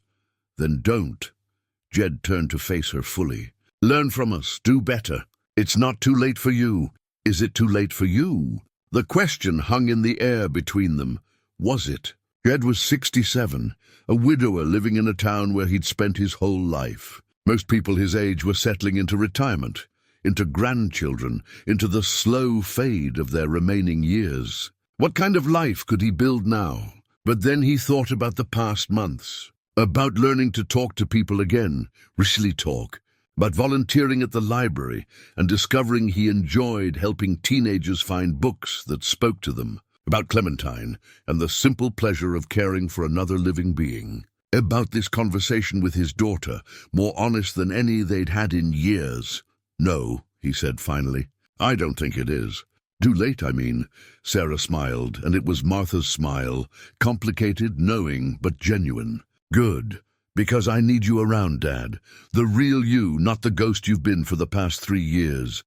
"Then don't." Jed turned to face her fully. "Learn from us. Do better. It's not too late for you." "Is it too late for you?" The question hung in the air between them. Was it? Jed was 67, a widower living in a town where he'd spent his whole life. Most people his age were settling into retirement, into grandchildren, into the slow fade of their remaining years. What kind of life could he build now? But then he thought about the past months, about learning to talk to people again, really talk, about volunteering at the library and discovering he enjoyed helping teenagers find books that spoke to them, about Clementine and the simple pleasure of caring for another living being, about this conversation with his daughter, more honest than any they'd had in years. "No," he said finally, "I don't think it is." "Too late, I mean." Sarah smiled, and it was Martha's smile, complicated, knowing, but genuine. "Good, because I need you around, Dad. The real you, not the ghost you've been for the past 3 years.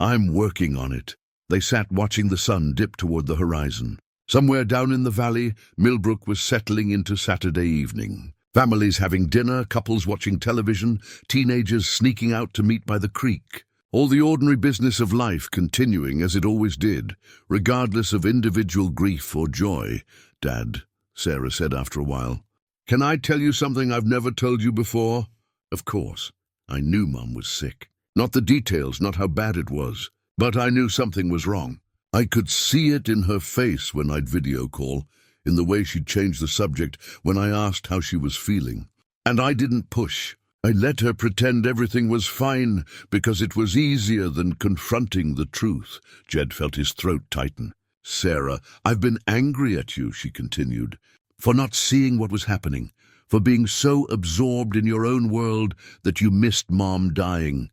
I'm working on it." They sat watching the sun dip toward the horizon. Somewhere down in the valley, Millbrook was settling into Saturday evening. Families having dinner, couples watching television, teenagers sneaking out to meet by the creek. All the ordinary business of life continuing as it always did, regardless of individual grief or joy. "Dad," Sarah said after a while, "can I tell you something I've never told you before?" Of course. I knew Mom was sick. Not the details, not how bad it was. But I knew something was wrong. I could see it in her face when I'd video call, in the way she'd changed the subject when I asked how she was feeling. And I didn't push. I let her pretend everything was fine because it was easier than confronting the truth. Jed felt his throat tighten. "Sarah, I've been angry at you," she continued, "for not seeing what was happening, for being so absorbed in your own world that you missed Mom dying.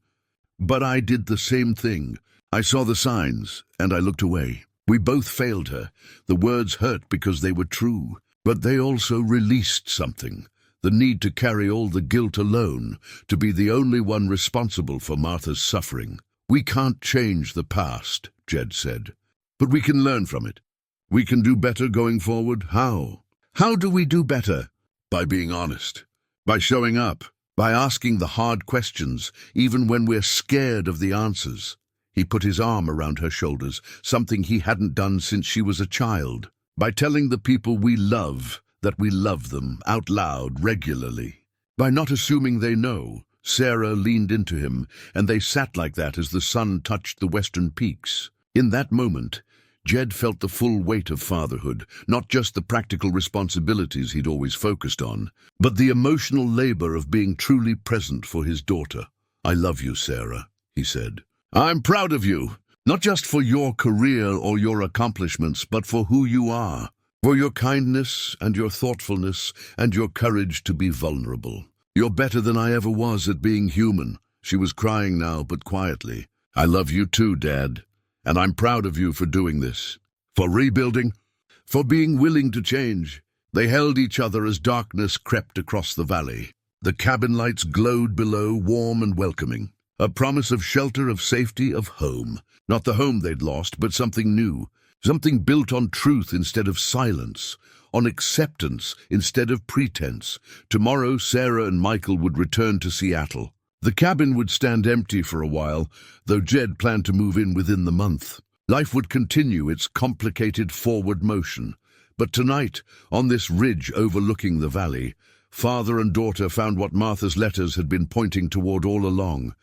But I did the same thing. I saw the signs, and I looked away. We both failed her. The words hurt because they were true, but they also released something. The need to carry all the guilt alone, to be the only one responsible for Martha's suffering. We can't change the past, Jed said, but we can learn from it. We can do better going forward. How? How do we do better? By being honest, by showing up, by asking the hard questions, even when we're scared of the answers. He put his arm around her shoulders, something he hadn't done since she was a child. By telling the people we love that we love them out loud regularly. By not assuming they know. Sarah leaned into him, and they sat like that as the sun touched the western peaks. In that moment, Jed felt the full weight of fatherhood, not just the practical responsibilities he'd always focused on, but the emotional labor of being truly present for his daughter. "I love you, Sarah," he said. "I'm proud of you, not just for your career or your accomplishments, but for who you are, for your kindness and your thoughtfulness and your courage to be vulnerable. You're better than I ever was at being human." She was crying now, but quietly. "I love you too, Dad, and I'm proud of you for doing this, for rebuilding, for being willing to change." They held each other as darkness crept across the valley. The cabin lights glowed below, warm and welcoming. A promise of shelter, of safety, of home. Not the home they'd lost, but something new. Something built on truth instead of silence, on acceptance instead of pretense. Tomorrow, Sarah and Michael would return to Seattle. The cabin would stand empty for a while, though Jed planned to move in within the month. Life would continue its complicated forward motion. But tonight, on this ridge overlooking the valley, father and daughter found what Martha's letters had been pointing toward all along.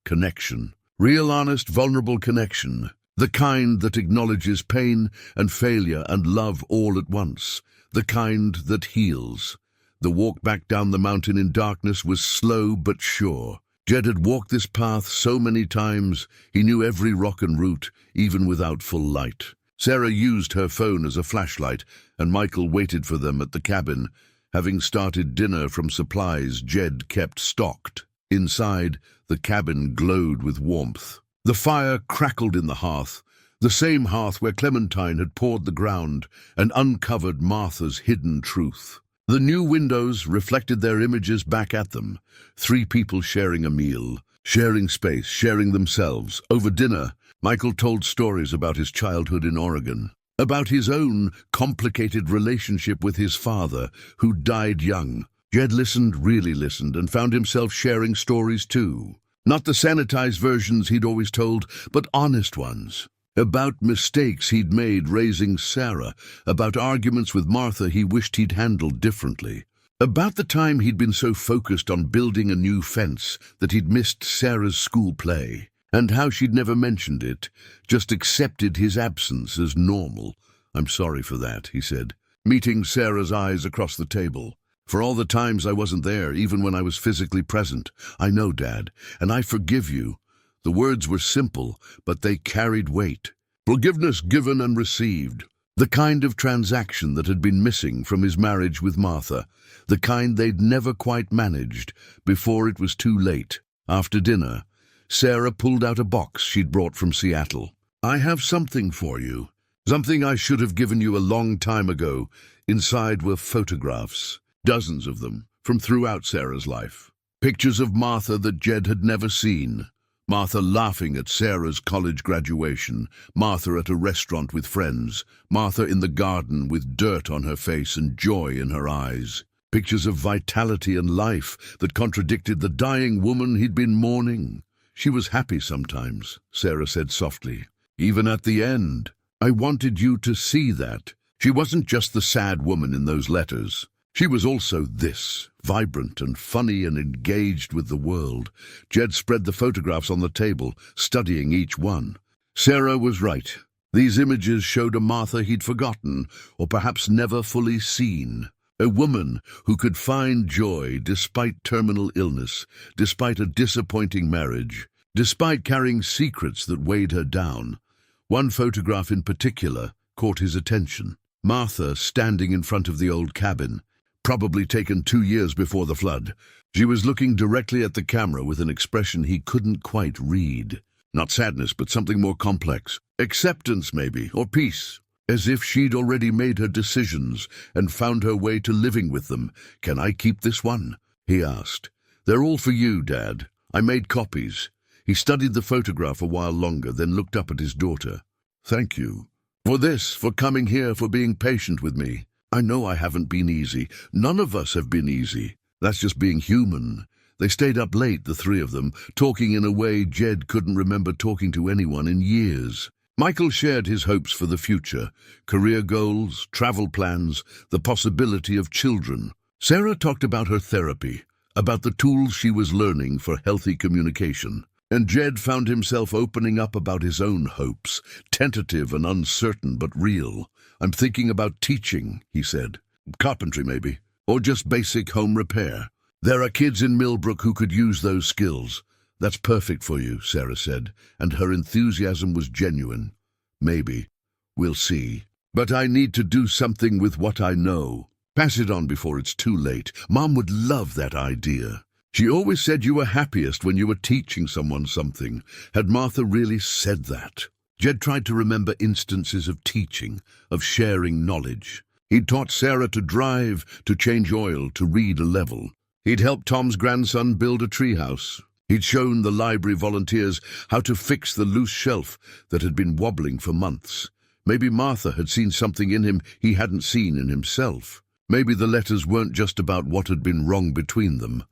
Connection. Real, honest, vulnerable connection. The kind that acknowledges pain and failure and love all at once. The kind that heals. The walk back down the mountain in darkness was slow but sure. Jed had walked this path so many times, he knew every rock and route, even without full light. Sarah used her phone as a flashlight, and Michael waited for them at the cabin. Having started dinner from supplies Jed kept stocked. Inside, the cabin glowed with warmth. The fire crackled in the hearth, the same hearth where Clementine had poured the ground and uncovered Martha's hidden truth. The new windows reflected their images back at them. 3 people sharing a meal, sharing space, sharing themselves. Over dinner, Michael told stories about his childhood in Oregon, about his own complicated relationship with his father, who died young. Jed listened, really listened, and found himself sharing stories too. Not the sanitized versions he'd always told, but honest ones. About mistakes he'd made raising Sarah, about arguments with Martha he wished he'd handled differently. About the time he'd been so focused on building a new fence that he'd missed Sarah's school play, and how she'd never mentioned it, just accepted his absence as normal. "I'm sorry for that," he said, meeting Sarah's eyes across the table. "For all the times I wasn't there, even when I was physically present. I know, Dad, and I forgive you." The words were simple, but they carried weight. Forgiveness given and received. The kind of transaction that had been missing from his marriage with Martha. The kind they'd never quite managed before it was too late. After dinner, Sarah pulled out a box she'd brought from Seattle. "I have something for you. Something I should have given you a long time ago." Inside were photographs. Dozens of them, from throughout Sarah's life. Pictures of Martha that Jed had never seen. Martha laughing at Sarah's college graduation. Martha at a restaurant with friends. Martha in the garden with dirt on her face and joy in her eyes. Pictures of vitality and life that contradicted the dying woman he'd been mourning. "She was happy sometimes," Sarah said softly. "Even at the end. I wanted you to see that. She wasn't just the sad woman in those letters. She was also this, vibrant and funny and engaged with the world." Jed spread the photographs on the table, studying each one. Sarah was right. These images showed a Martha he'd forgotten, or perhaps never fully seen. A woman who could find joy despite terminal illness, despite a disappointing marriage, despite carrying secrets that weighed her down. One photograph in particular caught his attention. Martha standing in front of the old cabin, probably taken 2 years before the flood. She was looking directly at the camera with an expression he couldn't quite read. Not sadness, but something more complex. Acceptance, maybe, or peace. As if she'd already made her decisions and found her way to living with them. "Can I keep this one?" he asked. "They're all for you, Dad. I made copies." He studied the photograph a while longer, then looked up at his daughter. "Thank you. For this, for coming here, for being patient with me. I know I haven't been easy. None of us have been easy. That's just being human." They stayed up late, the three of them, talking in a way Jed couldn't remember talking to anyone in years. Michael shared his hopes for the future, career goals, travel plans, the possibility of children. Sarah talked about her therapy, about the tools she was learning for healthy communication. And Jed found himself opening up about his own hopes, tentative and uncertain but real. "I'm thinking about teaching," he said. "Carpentry maybe, or just basic home repair. There are kids in Millbrook who could use those skills." "That's perfect for you," Sarah said, and her enthusiasm was genuine. "Maybe. We'll see. But I need to do something with what I know. Pass it on before it's too late. Mom would love that idea. She always said you were happiest when you were teaching someone something." Had Martha really said that? Jed tried to remember instances of teaching, of sharing knowledge. He'd taught Sarah to drive, to change oil, to read a level. He'd helped Tom's grandson build a treehouse. He'd shown the library volunteers how to fix the loose shelf that had been wobbling for months. Maybe Martha had seen something in him he hadn't seen in himself. Maybe the letters weren't just about what had been wrong between them,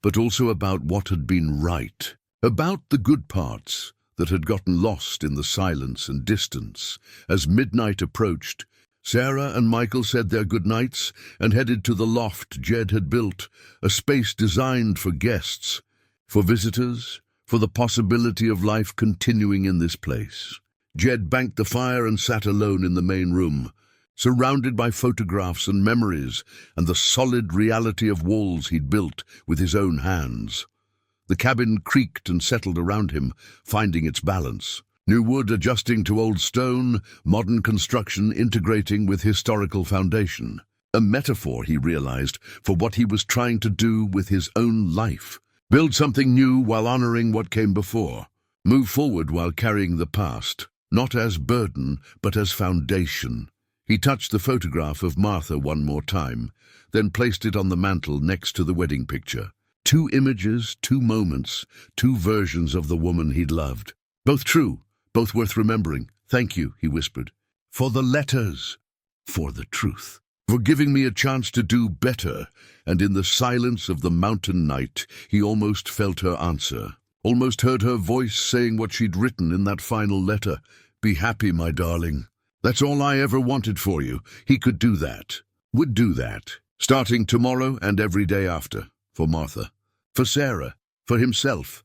but also about what had been right. About the good parts that had gotten lost in the silence and distance. As midnight approached, Sarah and Michael said their goodnights and headed to the loft Jed had built, a space designed for guests, for visitors, for the possibility of life continuing in this place. Jed banked the fire and sat alone in the main room, surrounded by photographs and memories and the solid reality of walls he'd built with his own hands. The cabin creaked and settled around him, finding its balance. New wood adjusting to old stone, modern construction integrating with historical foundation. A metaphor, he realized, for what he was trying to do with his own life. Build something new while honoring what came before. Move forward while carrying the past, not as burden, but as foundation. He touched the photograph of Martha one more time, then placed it on the mantel next to the wedding picture. 2 images, 2 moments, 2 versions of the woman he'd loved. Both true. Both worth remembering. "Thank you," he whispered. "For the letters. For the truth. For giving me a chance to do better." And in the silence of the mountain night, he almost felt her answer. Almost heard her voice saying what she'd written in that final letter. "Be happy, my darling. That's all I ever wanted for you." He could do that. Would do that. Starting tomorrow and every day after. For Martha. For Sarah. For himself.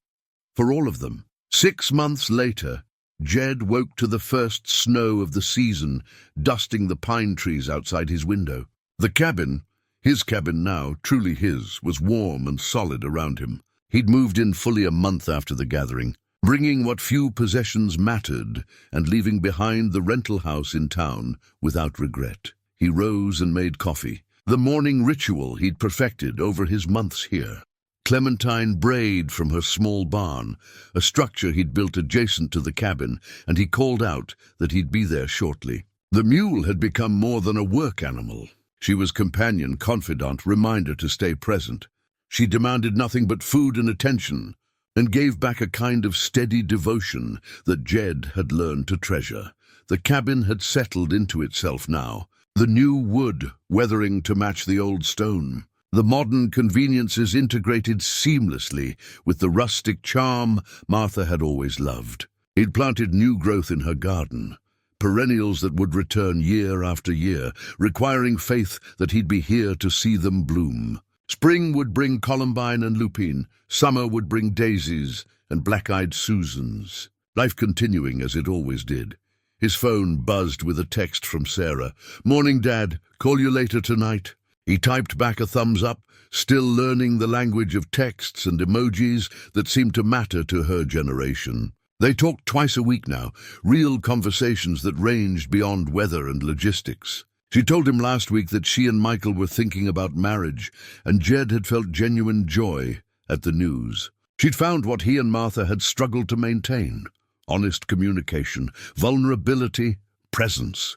For all of them. 6 months later, Jed woke to the first snow of the season, dusting the pine trees outside his window. The cabin, his cabin now, truly his, was warm and solid around him. He'd moved in fully a month after the gathering, bringing what few possessions mattered and leaving behind the rental house in town without regret. He rose and made coffee, the morning ritual he'd perfected over his months here. Clementine brayed from her small barn, a structure he'd built adjacent to the cabin, and he called out that he'd be there shortly. The mule had become more than a work animal. She was companion, confidant, reminder to stay present. She demanded nothing but food and attention, and gave back a kind of steady devotion that Jed had learned to treasure. The cabin had settled into itself now, the new wood weathering to match the old stone. The modern conveniences integrated seamlessly with the rustic charm Martha had always loved. He'd planted new growth in her garden, perennials that would return year after year, requiring faith that he'd be here to see them bloom. Spring would bring columbine and lupine, summer would bring daisies and black-eyed Susans. Life continuing as it always did. His phone buzzed with a text from Sarah. "Morning, Dad. Call you later tonight." He typed back a thumbs up, still learning the language of texts and emojis that seemed to matter to her generation. They talked twice a week now, real conversations that ranged beyond weather and logistics. She told him last week that she and Michael were thinking about marriage, and Jed had felt genuine joy at the news. She'd found what he and Martha had struggled to maintain: honest communication, vulnerability, presence.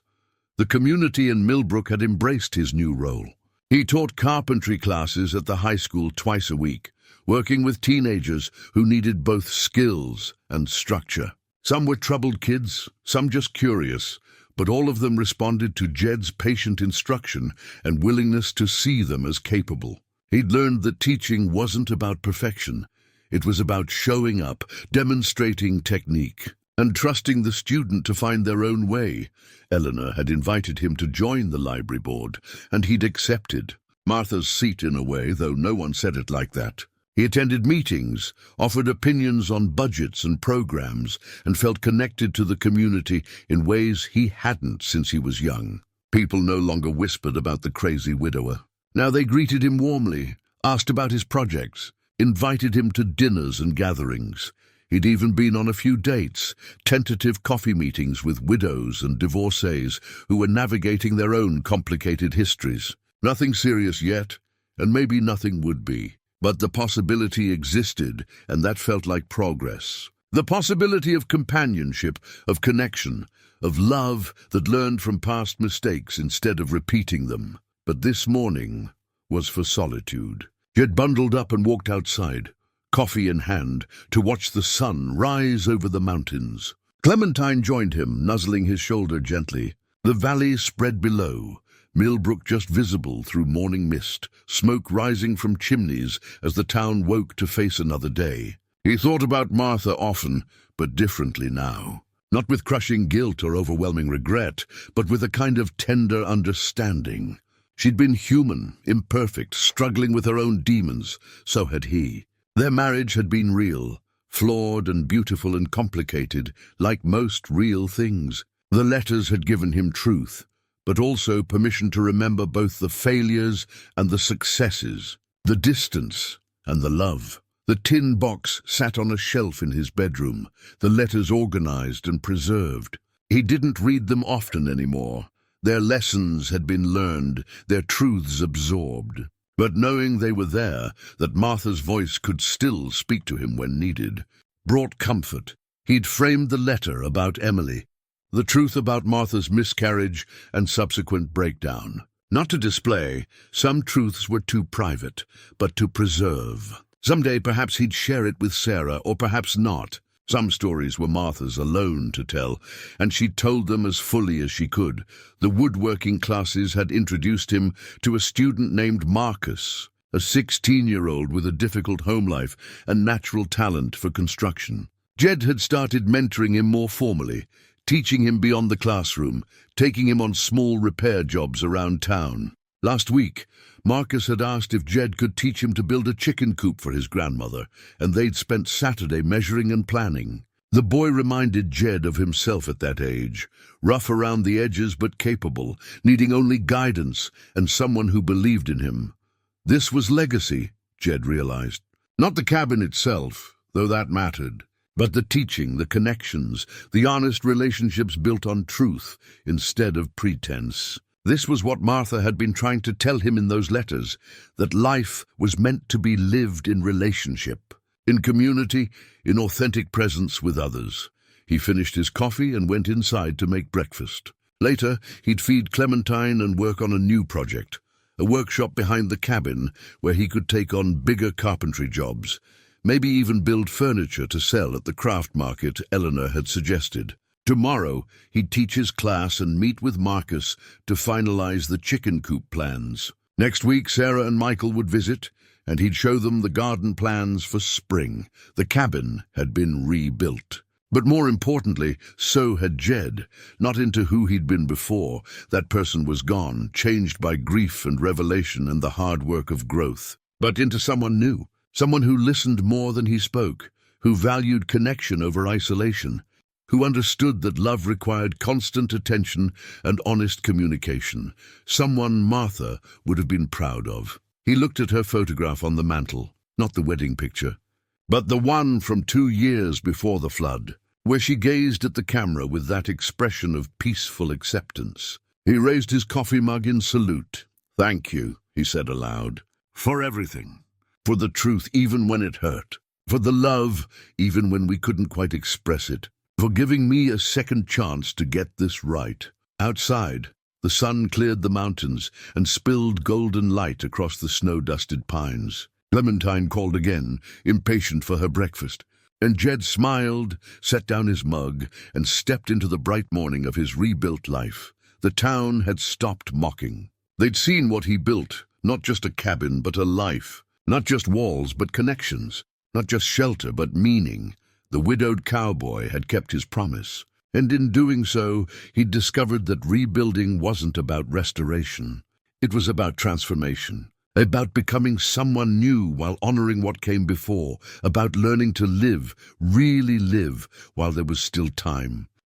The community in Millbrook had embraced his new role. He taught carpentry classes at the high school twice a week, working with teenagers who needed both skills and structure. Some were troubled kids, some just curious, but all of them responded to Jed's patient instruction and willingness to see them as capable. He'd learned that teaching wasn't about perfection. It was about showing up, demonstrating technique, and trusting the student to find their own way. Eleanor had invited him to join the library board, and he'd accepted. Martha's seat in a way, though no one said it like that. He attended meetings, offered opinions on budgets and programs, and felt connected to the community in ways he hadn't since he was young. People no longer whispered about the crazy widower. Now they greeted him warmly, asked about his projects, invited him to dinners and gatherings. He'd even been on a few dates, tentative coffee meetings with widows and divorcees who were navigating their own complicated histories. Nothing serious yet, and maybe nothing would be. But the possibility existed, and that felt like progress. The possibility of companionship, of connection, of love that learned from past mistakes instead of repeating them. But this morning was for solitude. Jed bundled up and walked outside, coffee in hand, to watch the sun rise over the mountains. Clementine joined him, nuzzling his shoulder gently. The valley spread below, Millbrook just visible through morning mist, smoke rising from chimneys as the town woke to face another day. He thought about Martha often, but differently now. Not with crushing guilt or overwhelming regret, but with a kind of tender understanding. She'd been human, imperfect, struggling with her own demons. So had he. Their marriage had been real, flawed and beautiful and complicated, like most real things. The letters had given him truth, but also permission to remember both the failures and the successes, the distance and the love. The tin box sat on a shelf in his bedroom, the letters organized and preserved. He didn't read them often anymore. Their lessons had been learned, their truths absorbed. But knowing they were there, that Martha's voice could still speak to him when needed, brought comfort. He'd framed the letter about Emily, the truth about Martha's miscarriage and subsequent breakdown. Not to display, some truths were too private, but to preserve. Someday perhaps he'd share it with Sarah, or perhaps not. Some stories were Martha's alone to tell, and she'd told them as fully as she could. The woodworking classes had introduced him to a student named Marcus, a 16-year-old with a difficult home life and natural talent for construction. Jed had started mentoring him more formally, teaching him beyond the classroom, taking him on small repair jobs around town. Last week, Marcus had asked if Jed could teach him to build a chicken coop for his grandmother, and they'd spent Saturday measuring and planning. The boy reminded Jed of himself at that age, rough around the edges but capable, needing only guidance and someone who believed in him. This was legacy, Jed realized. Not the cabin itself, though that mattered, but the teaching, the connections, the honest relationships built on truth instead of pretense. This was what Martha had been trying to tell him in those letters, that life was meant to be lived in relationship, in community, in authentic presence with others. He finished his coffee and went inside to make breakfast. Later, he'd feed Clementine and work on a new project, a workshop behind the cabin where he could take on bigger carpentry jobs, maybe even build furniture to sell at the craft market Eleanor had suggested. Tomorrow, he'd teach his class and meet with Marcus to finalize the chicken coop plans. Next week, Sarah and Michael would visit, and he'd show them the garden plans for spring. The cabin had been rebuilt. But more importantly, so had Jed, not into who he'd been before. That person was gone, changed by grief and revelation and the hard work of growth, but into someone new, someone who listened more than he spoke, who valued connection over isolation, who understood that love required constant attention and honest communication, someone Martha would have been proud of. He looked at her photograph on the mantel, not the wedding picture, but the one from 2 years before the flood, where she gazed at the camera with that expression of peaceful acceptance. He raised his coffee mug in salute. "Thank you," he said aloud, "for everything, for the truth even when it hurt, for the love even when we couldn't quite express it, for giving me a second chance to get this right." Outside, the sun cleared the mountains and spilled golden light across the snow-dusted pines. Clementine called again, impatient for her breakfast, and Jed smiled, set down his mug, and stepped into the bright morning of his rebuilt life. The town had stopped mocking. They'd seen what he built, not just a cabin, but a life. Not just walls, but connections. Not just shelter, but meaning. The widowed cowboy had kept his promise. And in doing so, he'd discovered that rebuilding wasn't about restoration. It was about transformation. About becoming someone new while honoring what came before. About learning to live, really live, while there was still time.